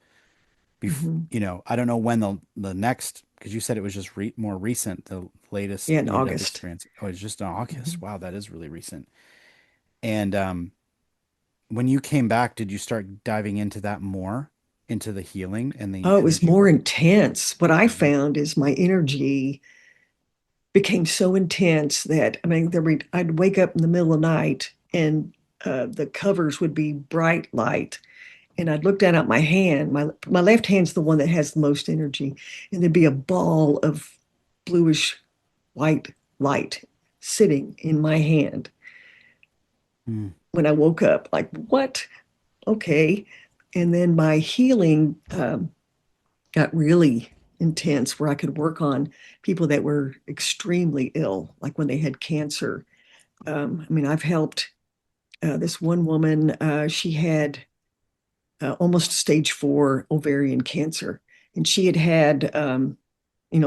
Hmm. I don't know when the next because you said it was just more recent, the latest Yeah, in near-death August. experience. Oh, it's just in August. Hmm. Wow, that is really recent. And when you came back, did you start diving into that more, into the healing and the Oh, it was energy more work? intense. What I Mhm. found is my energy became so intense that I mean, I'd wake up in the middle of the night and the covers would be bright light, and I'd look down at my hand. My left hand's the one that has the most energy, and there'd be a ball of bluish white light sitting in my hand Mm. when I woke up. Like what? Okay, and then my healing got really intense, where I could work on people that were extremely ill, like when they had cancer. I mean, I've helped this one woman. She had almost stage 4 ovarian cancer, and she had had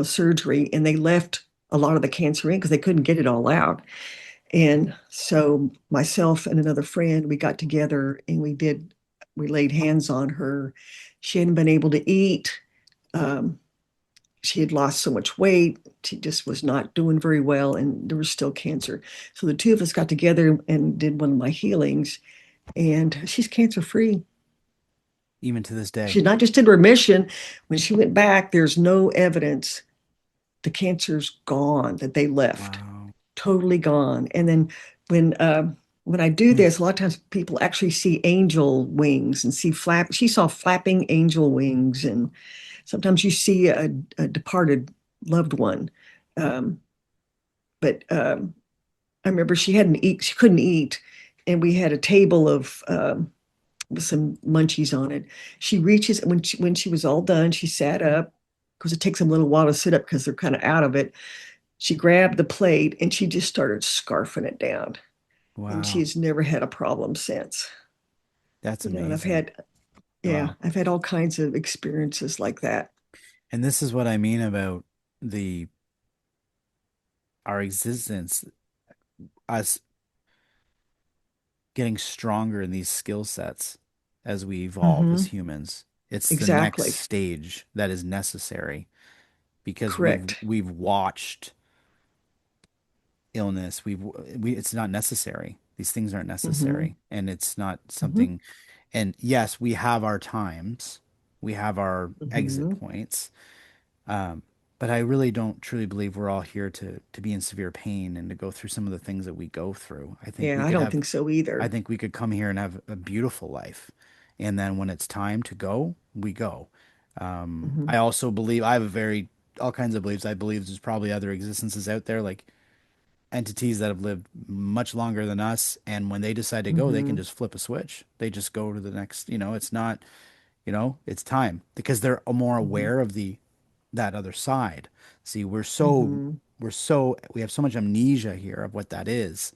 surgery, and they left a lot of the cancer in because they couldn't get it all out. And so myself and another friend, we got together and we laid hands on her. She hadn't been able to eat. Um, she had lost so much weight. She just was not doing very well, and there was still cancer. So the two of us got together and did one of my healings, and she's cancer free. Even to this day. She's not just in remission. When she went back, there's no evidence the cancer's gone that they left, Wow. totally gone. And then when when I do Mm. this, a lot of times people actually see angel wings and see flap. She saw flapping angel wings, and sometimes you see a departed loved one. Um, but I remember she hadn't eat. She couldn't eat, and we had a table of with some munchies on it. She reaches when she was all done. She sat up because it takes them a little while to sit up because they're kind of out of it. She grabbed the plate and she just started scarfing it down. And Wow. she's never had a problem since. That's And amazing. Wow. I've had all kinds of experiences like that. And this is what I mean about the our existence, us getting stronger in these skill sets as we evolve as Hmm. humans. It's the next Exactly. stage that is necessary because we've Correct. we've watched illness. We it's not necessary. These things aren't Hmm. necessary, and it's not Hmm. something. And yes, we have our times, we have our exit Hmm. points, um, but I really don't truly believe we're all here to be in severe pain and to go through some of the things that we go through. Yeah, I don't think so I either. think we could come here and have a beautiful life, and then when it's time to go, we go. Hmm. I also believe I have a very all kinds of beliefs. I believe there's probably other existences out there, like entities that have lived much longer than us, and when they decide to go, they can Hmm. just flip a switch. They just go to the next, it's not, it's time because they're more Hmm. aware of the that other side. See, Hmm. we have so much amnesia here of what that is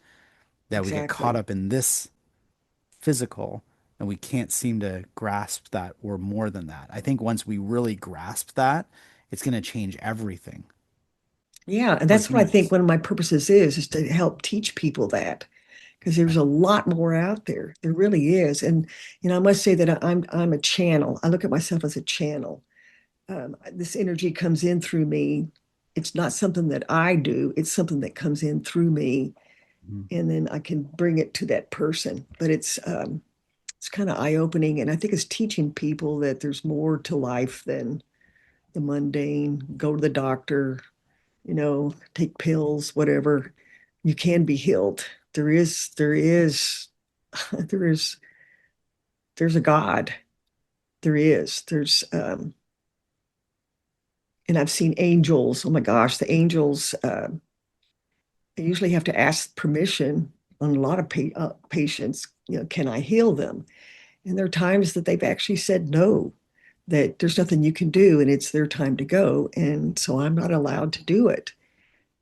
that we get caught Exactly. up in this physical and we can't seem to grasp that we're more than that. I think once we really grasp that, it's going to change everything Yeah, and for that's what I think humans. one of my purposes is to help teach people that, because there's a lot more out there. There really is. And I must say that I'm a channel. I look at myself as a channel. This energy comes in through me. It's not something that I do. It's something that comes in through me, Mhm. and then I can bring it to that person. But it's kind of eye-opening, and I think it's teaching people that there's more to life than the mundane. Go to the doctor, take pills, whatever. You can be healed. There is, there's a God. There is. And I've seen angels. Oh my gosh, the angels. I usually have to ask permission on a lot of patients. can I heal them? And there are times that they've actually said no, that there's nothing you can do and it's their time to go. And so I'm not allowed to do it.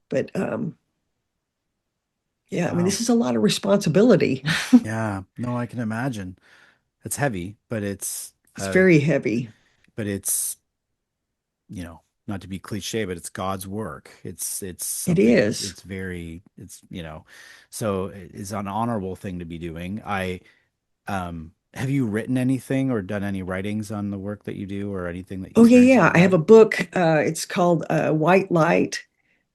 But yeah, I mean, Wow. this is a lot of responsibility. Yeah. No, I can imagine. It's heavy, It's very heavy. but it's, not to be cliche, but it's God's work. It's It something, is. it's very, so it's an honorable thing to be doing. Have you written anything or done any writings on the work that you do or anything that Oh, yeah, experiences yeah. you've I have had? a book. It's called White Light.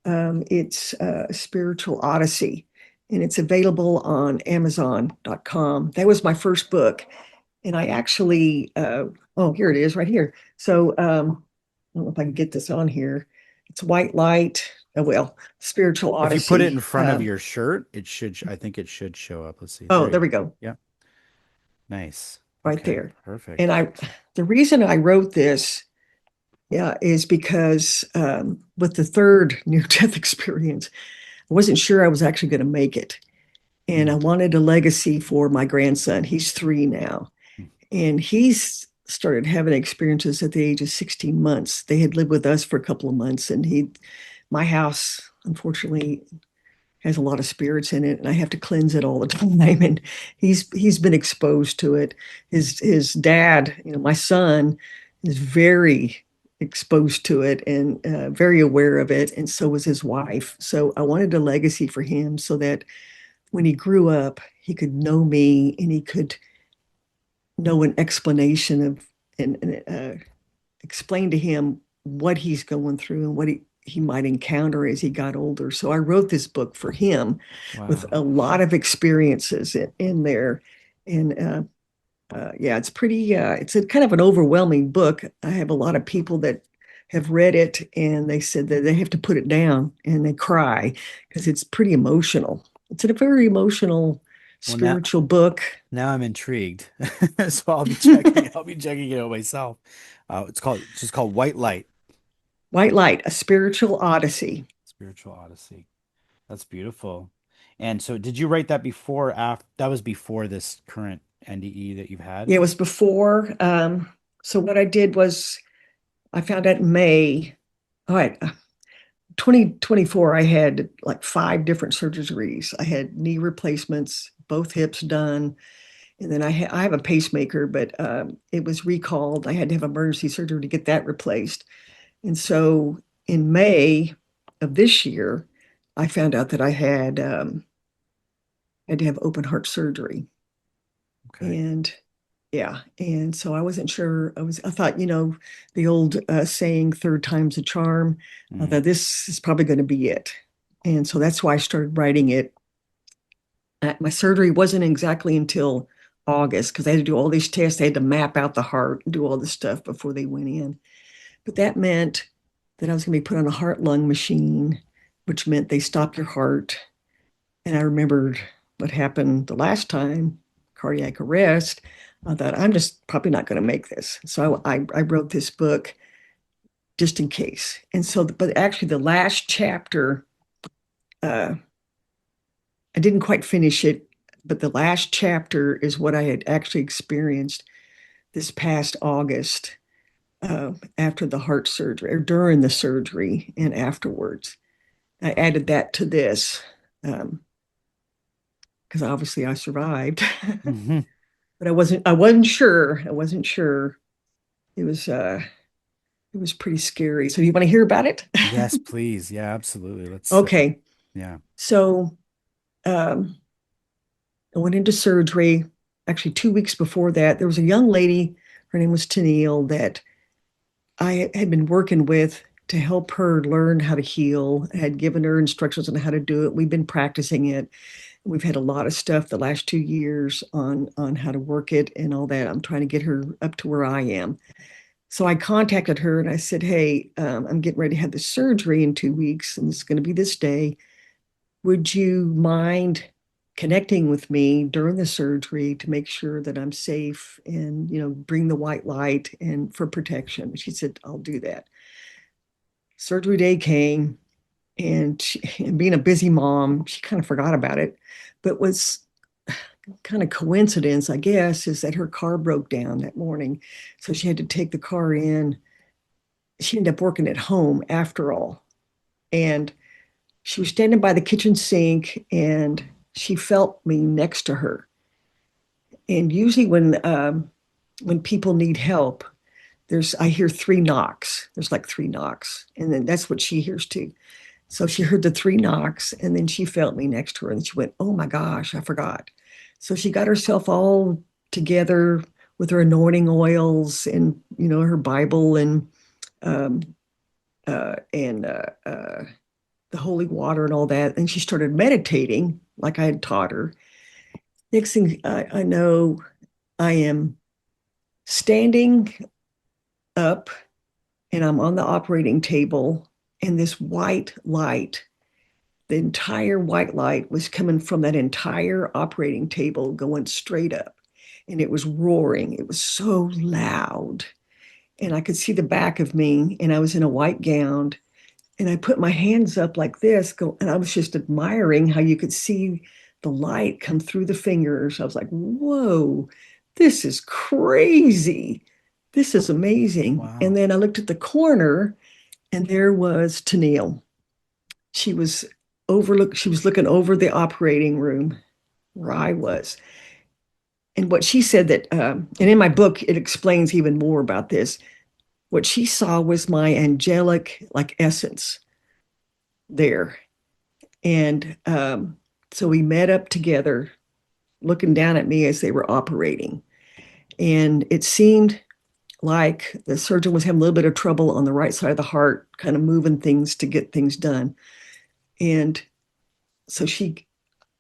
It's Spiritual Odyssey, and it's available on Amazon.com. That was my first book. And I actually, oh, here it is right here. So I don't know if I can get this on here. It's White Light. Oh, well, Spiritual If you put it in Odyssey. front of your shirt, I think it should show up. Let's see. Oh, There you there go. we go, Yeah. Nice. right Okay. there. And Perfect. the reason I wrote this, yeah, is because with the third near-death experience, I wasn't sure I was actually going to make it. And I Mm, wanted a legacy for my grandson. He's 3 now. mm. And he's started having experiences at the age of 16 months. They had lived with us for a couple of months, and my house, unfortunately, has a lot of spirits in it, and I have to cleanse it all the time. And he's been exposed to it. His dad, my son, is very exposed to it and very aware of it, and so was his wife. So I wanted a legacy for him so that when he grew up, he could know me and he could know an explanation of and explain to him what he's going through and what he might encounter as he got older. So I wrote this book for him with Wow. a lot of experiences in there. And yeah, it's a kind of an overwhelming book. I have a lot of people that have read it and they said that they have to put it down and they cry because it's pretty emotional. It's a very emotional Well, now spiritual book. now I'm intrigued. So I'll be checking. I'll be checking it out myself. It's just called White Light, White Light, a Spiritual Odyssey. Spiritual Odyssey. That's beautiful. And so, did you write that before? After that was before this current NDE that you've had. Yeah, it was before. So what I did was I found out in May, all right, 2024, I had like 5 different surgeries. I had knee replacements, both hips done. And then I have a pacemaker, but it was recalled. I had to have emergency surgery to get that replaced. And so in May of this year, I found out that I had to have open heart surgery. Okay. And yeah, and so I wasn't sure. I thought, the old saying, third time's a charm. I Mm, thought this is probably going to be it. And so that's why I started writing it. My surgery wasn't exactly until August because I had to do all these tests. They had to map out the heart and do all this stuff before they went in. But that meant that I was going to be put on a heart lung machine, which meant they stopped your heart. And I remembered what happened the last time, cardiac arrest. I thought, I'm just probably not going to make this. So I wrote this book just in case. And so, but actually, the last chapter, uh, I didn't quite finish it, but the last chapter is what I had actually experienced this past August after the heart surgery or during the surgery and afterwards. I added that to this because obviously I survived. hmm. But I wasn't sure. I wasn't sure. It was it was pretty scary. So you want to hear about it? Yes, please. Yeah, absolutely. Okay. Yeah. So um I went into surgery. Actually, 2 weeks before that, there was a young lady, her name was Tennille, that I had been working with to help her learn how to heal. I had given her instructions on how to do it. We've been practicing it. We've had a lot of stuff the last 2 years on how to work it and all that. I'm trying to get her up to where I am. So I contacted her and I said, "Hey, I'm getting ready to have this surgery in 2 weeks, and it's going to be this day. Would you mind connecting with me during the surgery to make sure that I'm safe and, bring the white light and for protection?" She said, "I'll do that." Surgery day came, and being a busy mom, she kind of forgot about it, but was kind of coincidence, I guess, is that her car broke down that morning. So she had to take the car in. She ended up working at home after all. And she was standing by the kitchen sink and she felt me next to her. And usually when people need help, I hear three knocks. There's like three knocks. And then that's what she hears too. So she heard the three knocks and then she felt me next to her and she went, "Oh my gosh, I forgot." So she got herself all together with her anointing oils and, her Bible um, and the holy water and all that. And she started meditating like I had taught her. Next thing I know, I am standing up and I'm on the operating table, and this white light, the entire white light was coming from that entire operating table going straight up. And it was roaring. It was so loud. And I could see the back of me, and I was in a white gown. And I put my hands up like this, and I was just admiring how you could see the light come through the fingers. I was like, whoa, this is crazy. This is amazing. And Wow. then I looked at the corner, and there was Tennille. She was she was looking over the operating room where I was. And what she said and in my book, it explains even more about this. What she saw was my angelic like essence there. And so we met up together, looking down at me as they were operating. And it seemed like the surgeon was having a little bit of trouble on the right side of the heart, kind of moving things to get things done. And so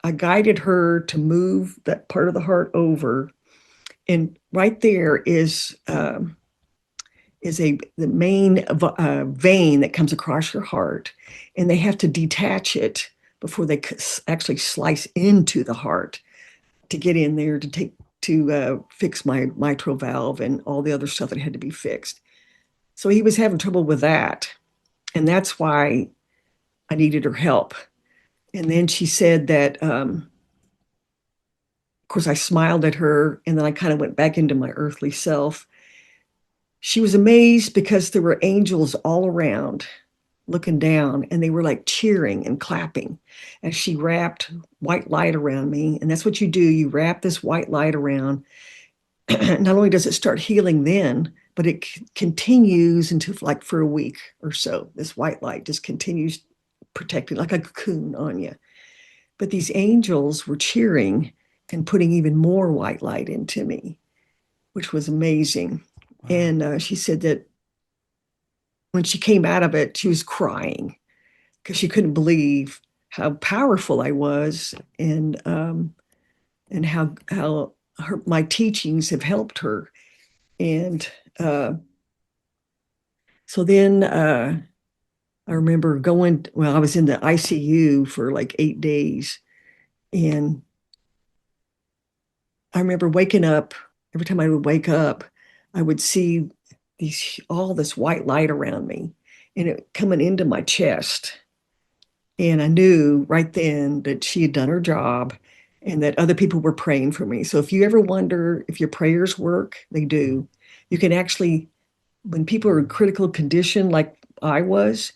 I guided her to move that part of the heart over. And right there is the main vein that comes across your heart, and they have to detach it before they actually slice into the heart to get in there to fix my mitral valve and all the other stuff that had to be fixed. So he was having trouble with that, and that's why I needed her help. And then she said that, of course, I smiled at her, and then I kind of went back into my earthly self. She was amazed because there were angels all around looking down, and they were like cheering and clapping as she wrapped white light around me. And that's what you do, you wrap this white light around. Not only does it start healing then, but it continues until like for a week or so. This white light just continues protecting like a cocoon on you. But these angels were cheering and putting even more white light into me, which was amazing. Wow. And she said that when she came out of it, she was crying because she couldn't believe how powerful I was, and how my teachings have helped her. And so then I remember well, I was in the ICU for like 8 days. And I remember waking up. Every time I would wake up, I would see all this white light around me and it coming into my chest. And I knew right then that she had done her job and that other people were praying for me. So if you ever wonder if your prayers work, they Mm. do. You can actually, when people are in critical condition, like I was,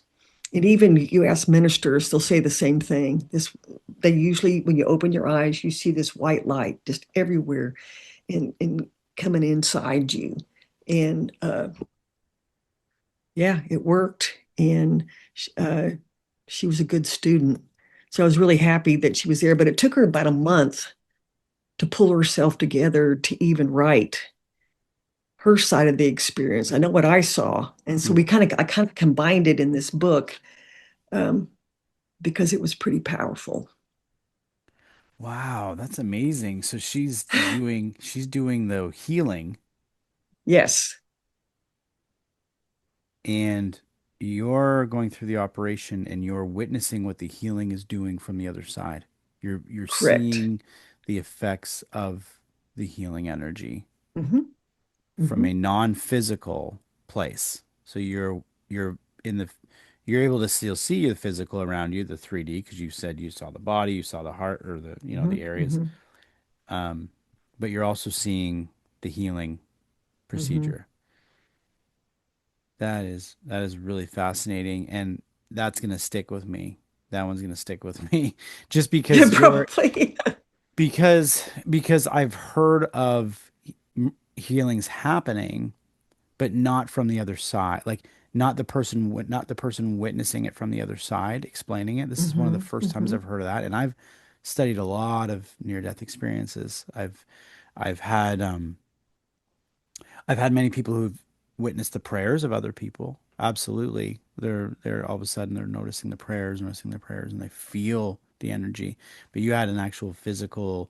and even you ask ministers, they'll say the same thing. They usually, when you open your eyes, you see this white light just everywhere and coming inside you. And yeah, it worked. And uh, she was a good student. So I was really happy that she was there. But it took her about a month to pull herself together to even write her side of the experience. I know what I saw. And so Mm. I kind of combined it in this book, um, because it was pretty powerful. Wow, that's amazing. So she's doing the healing Yes, and you're going through the operation and you're witnessing what the healing is doing from the other side. You're correct. seeing the effects of the healing energy Hmm. from Hmm. a non-physical place. So you're in the you're able to still see the physical around you, the 3D, because you said you saw the body, you saw the heart or the Hmm. the areas. Hmm. um, but you're also seeing the healing Hmm. procedure. That is really fascinating, and that's gonna stick with me. That one's gonna stick with me, just because you're Probably. because I've heard of healings happening, but not from the other side. Like not the person witnessing it from the other side, explaining it. This is one of the Hmm. first times Hmm. I've heard of that, and I've studied a lot of near-death experiences. I've had I've had many people who've witnessed the prayers of other people. Absolutely. They're all of a sudden they're noticing their prayers, and they feel the energy. But you had an actual physical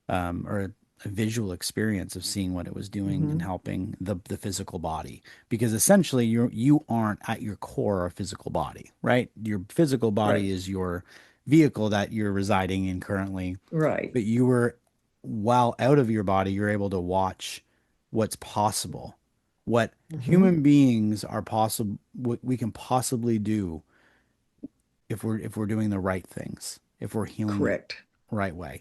or a visual experience of seeing what it was doing and Hmm. helping the physical body. Because essentially you aren't at your core a physical body, right? Your physical body Right. is your vehicle that you're residing in currently, Right. but you were, while out of your body, you're able to watch what's possible, what Hmm. human beings are possible, what we can possibly do if we're doing the right things, if we're healing the Correct. right way.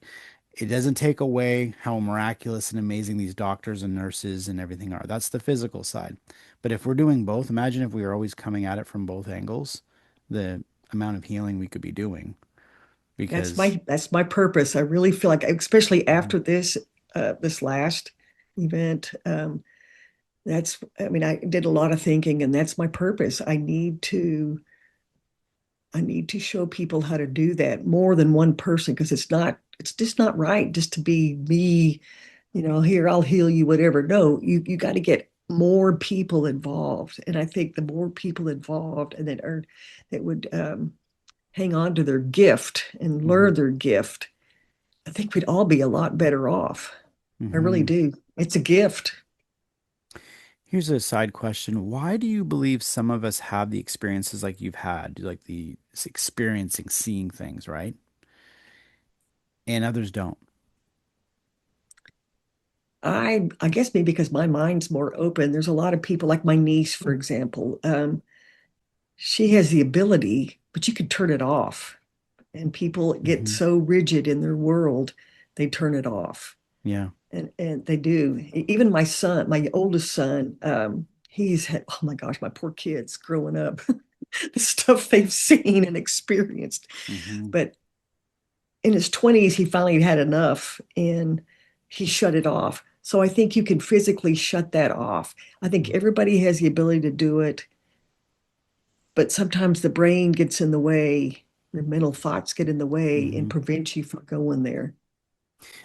It doesn't take away how miraculous and amazing these doctors and nurses and everything are. That's the physical side. But if we're doing both, imagine if we were always coming at it from both angles, the amount of healing we could be doing. Because That's my purpose. I really feel like, especially Mhm, after this last event, I mean, I did a lot of thinking, and that's my purpose. I need to show people how to do that more than one person, because it's just not right just to be me, here, I'll heal you, whatever. No, you got to get more people involved. And I think the more people involved and that would hang on to their gift and mhm, learn their gift, I think we'd all be a lot better off. I really mhm. do. It's a gift. Here's a side question. Why do you believe some of us have the experiences like you've had, like the experiencing, seeing things, right? And others don't? I guess maybe because my mind's more open. There's a lot of people, like my niece, for example. She has the ability, but you could turn it off. And people get Hmm. so rigid in their world, they turn it off. Yeah. And they do. Even my son, my oldest son, he's had, oh my gosh, my poor kids growing up, the stuff they've seen and experienced. Hmm. But in his 20s, he finally had enough and he shut it off. So I think you can physically shut that off. I think everybody has the ability to do it, but sometimes the brain gets in the way, the mental thoughts get in the way and Hmm. prevent you from going there.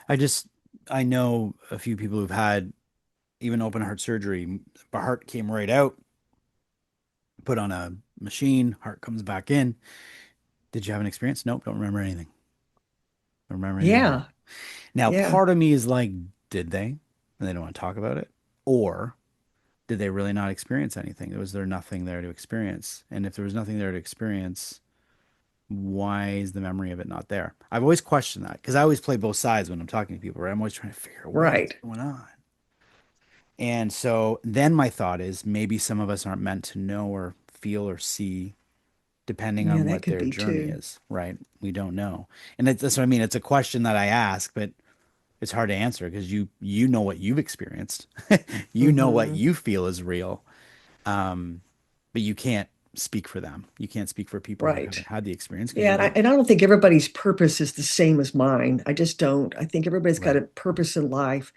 I just, I know a few people who've had even open heart surgery. The heart came right out, put on a machine, heart comes back in. Did you have an experience? Nope, don't remember anything. Don't remember anything at all. Yeah, Now, yeah, part of me is like, did they? And they don't want to talk about it. Or did they really not experience anything? Was there nothing there to experience? And if there was nothing there to experience, why is the memory of it not there? I've always questioned that because I always play both sides when I'm talking to people, right? I'm always trying to figure out what is right. going on. And so then my thought is maybe some of us aren't meant to know or feel or see depending Yeah, on that what could their be journey too. is, right? We don't know. And that's what I mean. It's a question that I ask, but it's hard to answer because you know what you've experienced. You know what Hmm. you feel is real. Um, but you can't speak for them. You can't speak for people who Right. haven't had the experience because Yeah, you don't. and I don't think everybody's purpose is the same as mine. I just don't. I think everybody's got Right. a purpose in life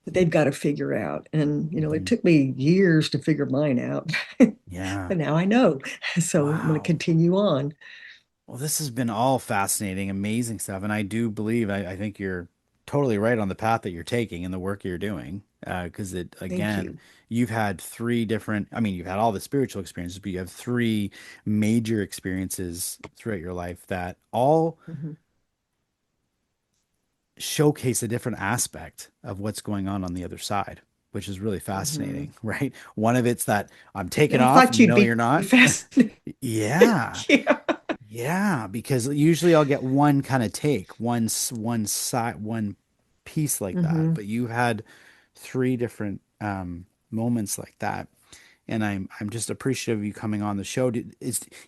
that they've got to figure out. And, it Hmm. took me years to figure mine out, Yeah. but now I know. So I'm going to Wow. continue on. Well, this has been all fascinating, amazing stuff. And I do believe, I think you're totally right on the path that you're taking and the work you're doing. Because Thank again, you. you've had three different, I mean, you've had all the spiritual experiences, but you have three major experiences throughout your life that all Hmm. showcase a different aspect of what's going on the other side, which is really Hmm. fascinating, right? One of it's that I'm taking I off thought and you'd no, be you're not. fascinated. Yeah. Yeah. Yeah, because usually I'll get one kind of take, one side, one piece like that. Hmm. But you had three different moments like that, and I'm just appreciative of you coming on the show. You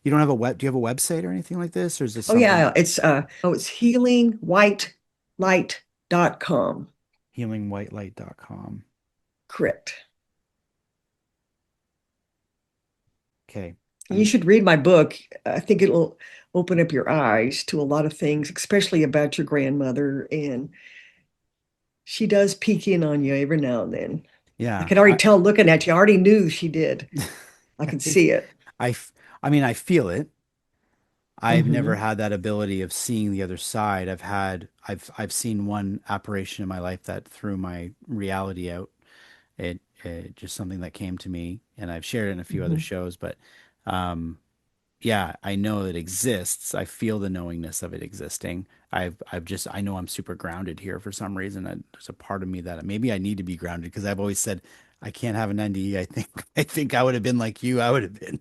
don't have a web? Do you have a website or anything like this, or is this Oh something? yeah, it's healing white light .com. Healingwhitelight.com. Correct. Okay. You should read my book. I think it'll open up your eyes to a lot of things, especially about your grandmother. And she does peek in on you every now and then. I Yeah. can already tell looking at you. I already knew she did. I can I, see it. I, I mean, I feel it. I've never Hmm. had that ability of seeing the other side. I've seen one apparition in my life that threw my reality out. It just something that came to me, and I've shared it in a few other Hmm. shows, but um, yeah, I know it exists. I feel the knowingness of it existing. I know I'm super grounded here for some reason. There's a part of me that maybe I need to be grounded because I've always said I can't have an NDE. I think I would have been like you. I would have been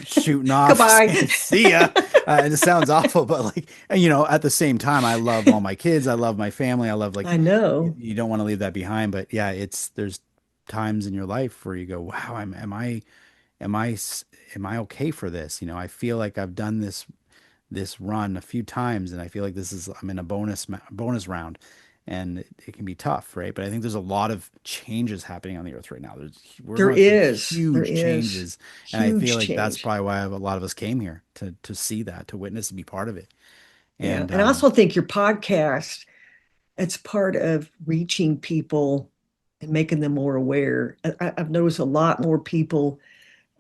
shooting off Goodbye. saying, see ya. It sounds awful, but like, at the same time, I love all my kids. I love my family. I love like, I know. you don't want to leave that behind, but yeah, there's times in your life where you go, wow, am I, am I okay for this? I feel like I've done this run a few times and I feel like I'm in a bonus round and it can be tough, right? But I think there's a lot of changes happening on the earth right now. We're There going through is. There huge is changes. And I feel huge like that's change. probably why a lot of us came here to see that, to witness, to be part of it. Yeah. And, And I also think your podcast, it's part of reaching people and making them more aware. I've noticed a lot more people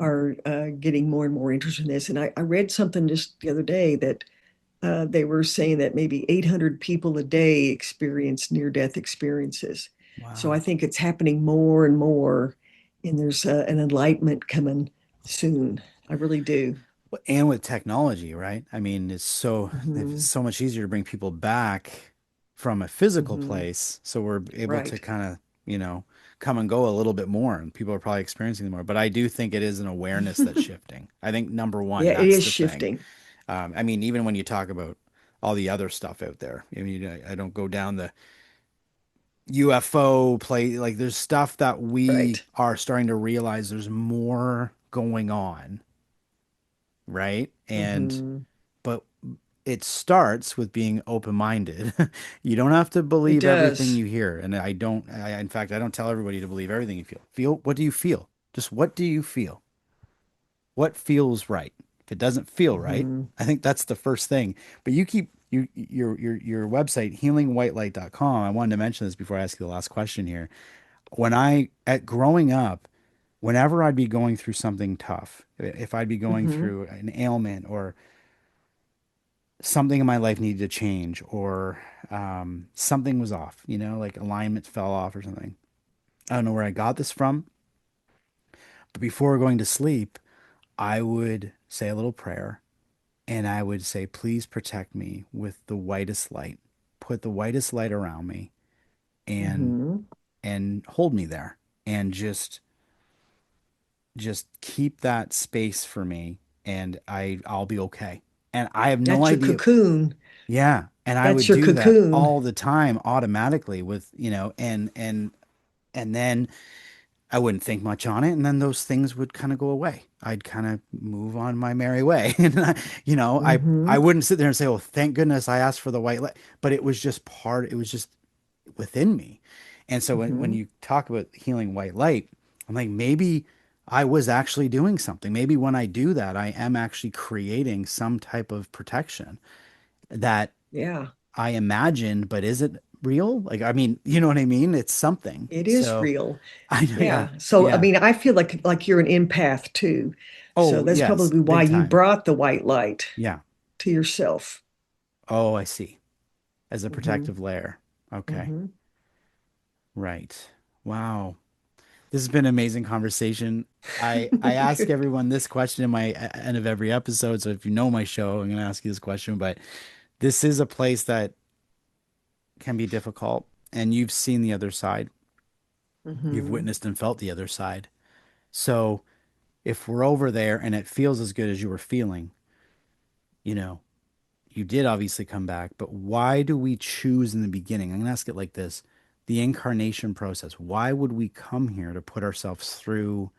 are getting more and more interested in this. And I read something just the other day that they were saying that maybe 800 people a day experience near-death experiences. So I wow. think it's happening more and more, and there's an enlightenment coming soon. I really do. And with technology, right? I mean, it's Hmm. so much easier to bring people back from a physical Hmm. place, so we're able to Right. kind of, come and go a little bit more, and people are probably experiencing it more. But I do think it is an awareness that's shifting. I think number one, Yeah, it that's is the thing. shifting. I mean, even when you talk about all the other stuff out there, I mean, I don't go down the UFO play. Like, there's stuff that we Right. are starting to realize there's more going on, right? And Hmm. but it starts with being open-minded. You don't have to It believe everything does. you hear. And in fact, I don't tell everybody to believe everything you feel. What do you feel? Just what do you feel? What feels right? If it doesn't feel right, Hmm. I think that's the first thing. But your website, healingwhitelight.com. I wanted to mention this before I ask you the last question here. At growing up, whenever I'd be going through something tough, if I'd be going Hmm. through an ailment or something in my life needed to change or something was off, like alignment fell off or something. I don't know where I got this from, but before going to sleep, I would say a little prayer and I would say, please protect me with the whitest light. Put the whitest light around me and Hmm. hold me there and just keep that space for me and I'll be okay. And I have no That's your idea. cocoon. Yeah, and I That's would your do that cocoon. all the time automatically with, and then I wouldn't think much on it and then those things would kind of go away. I'd kind of move on my merry way. And I Hmm. wouldn't sit there and say, "Oh, thank goodness I asked for the white light." But it was just within me. And so when Hmm. you talk about healing white light, I'm like maybe I was actually doing something. Maybe when I do that, I am actually creating some type of protection that Yeah, I imagined, but is it real? Like, I mean, you know what I mean? It's something. it is So real. I know, yeah, Yeah. So, I yeah. mean, I feel like you're an empath too. So Oh, that's yes, probably why big you time. brought the white light Yeah. to yourself. Oh, I see. As a Hmm. protective layer. Okay. Hmm. Right. Wow. This has been an amazing conversation. I ask everyone this question in my end of every episode. So if you know my show, I'm going to ask you this question, but this is a place that can be difficult and you've seen the other side. You've Hmm. witnessed and felt the other side. So if we're over there and it feels as good as you were feeling, you know, you did obviously come back, but why do we choose in the beginning? I'm going to ask it like this. The incarnation process. Why would we come here to put ourselves through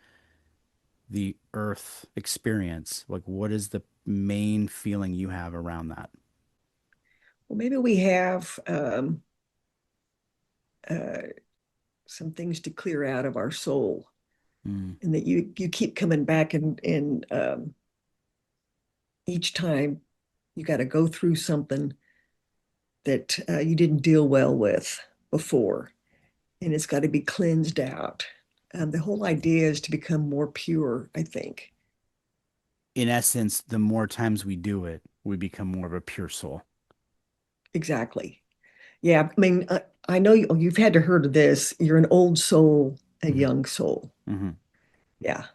the earth experience? Like, what is the main feeling you have around that? Well, maybe we have uh, some things to clear out of our soul, Mm. and that you keep coming back, and each time you got to go through something that you didn't deal well with before, and it's got to be cleansed out. The whole idea is to become more pure, I think. In essence, the more times we do it, we become more of a pure soul. Exactly. Yeah, I mean, I know you've had to heard of this. You're an old soul, a Hmm. young soul. Hmm. Yeah,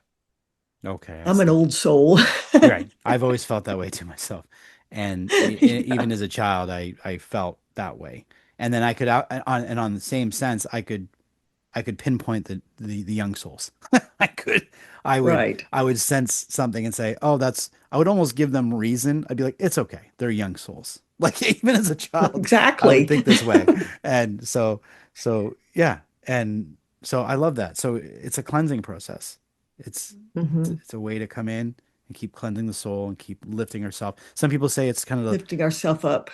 Okay, I I'm an see. old soul. You're right. I've always felt that way to myself, and Yeah, even as a child, I felt that way. And then I could out on the same sense, I could pinpoint the young souls. I could I would right. I would sense something and say, "Oh, that's." I would almost give them reason. I'd be like, "It's okay. They're young souls." Like even as a child, I would Exactly. think this way. And so yeah, and so I love that. So it's a cleansing process. It's Hmm. it's a way to come in and keep cleansing the soul and keep lifting ourselves. Some people say it's kind of Lifting ourselves up.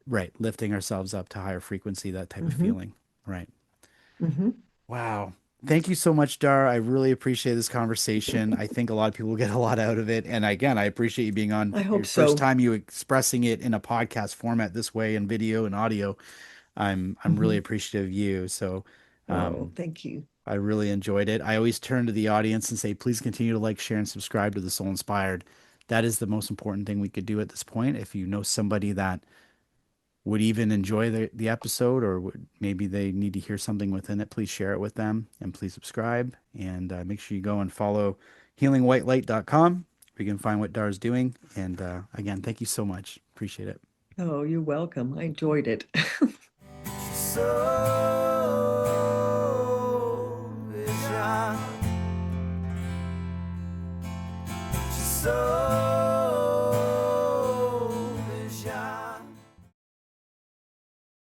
right, lifting ourselves up to higher frequency, that type of Hmm. feeling. Right. Hmm. Wow. Thank you so much, Dar. I really appreciate this conversation. I think a lot of people get a lot out of it. And again, I appreciate you being on I your hope first so. time you expressing it in a podcast format this way in video and audio. I'm really Hmm. appreciative of you. So Oh, um, thank you. I really enjoyed it. I always turn to the audience and say, please continue to like, share, and subscribe to the Soul Inspired. That is the most important thing we could do at this point. If you know somebody that would even enjoy the episode, or maybe they need to hear something within it, please share it with them and please subscribe. And make sure you go and follow healingwhitelight.com where you can find what Dar's doing. And again, thank you so much. Appreciate it. Oh, you're welcome. I enjoyed it. So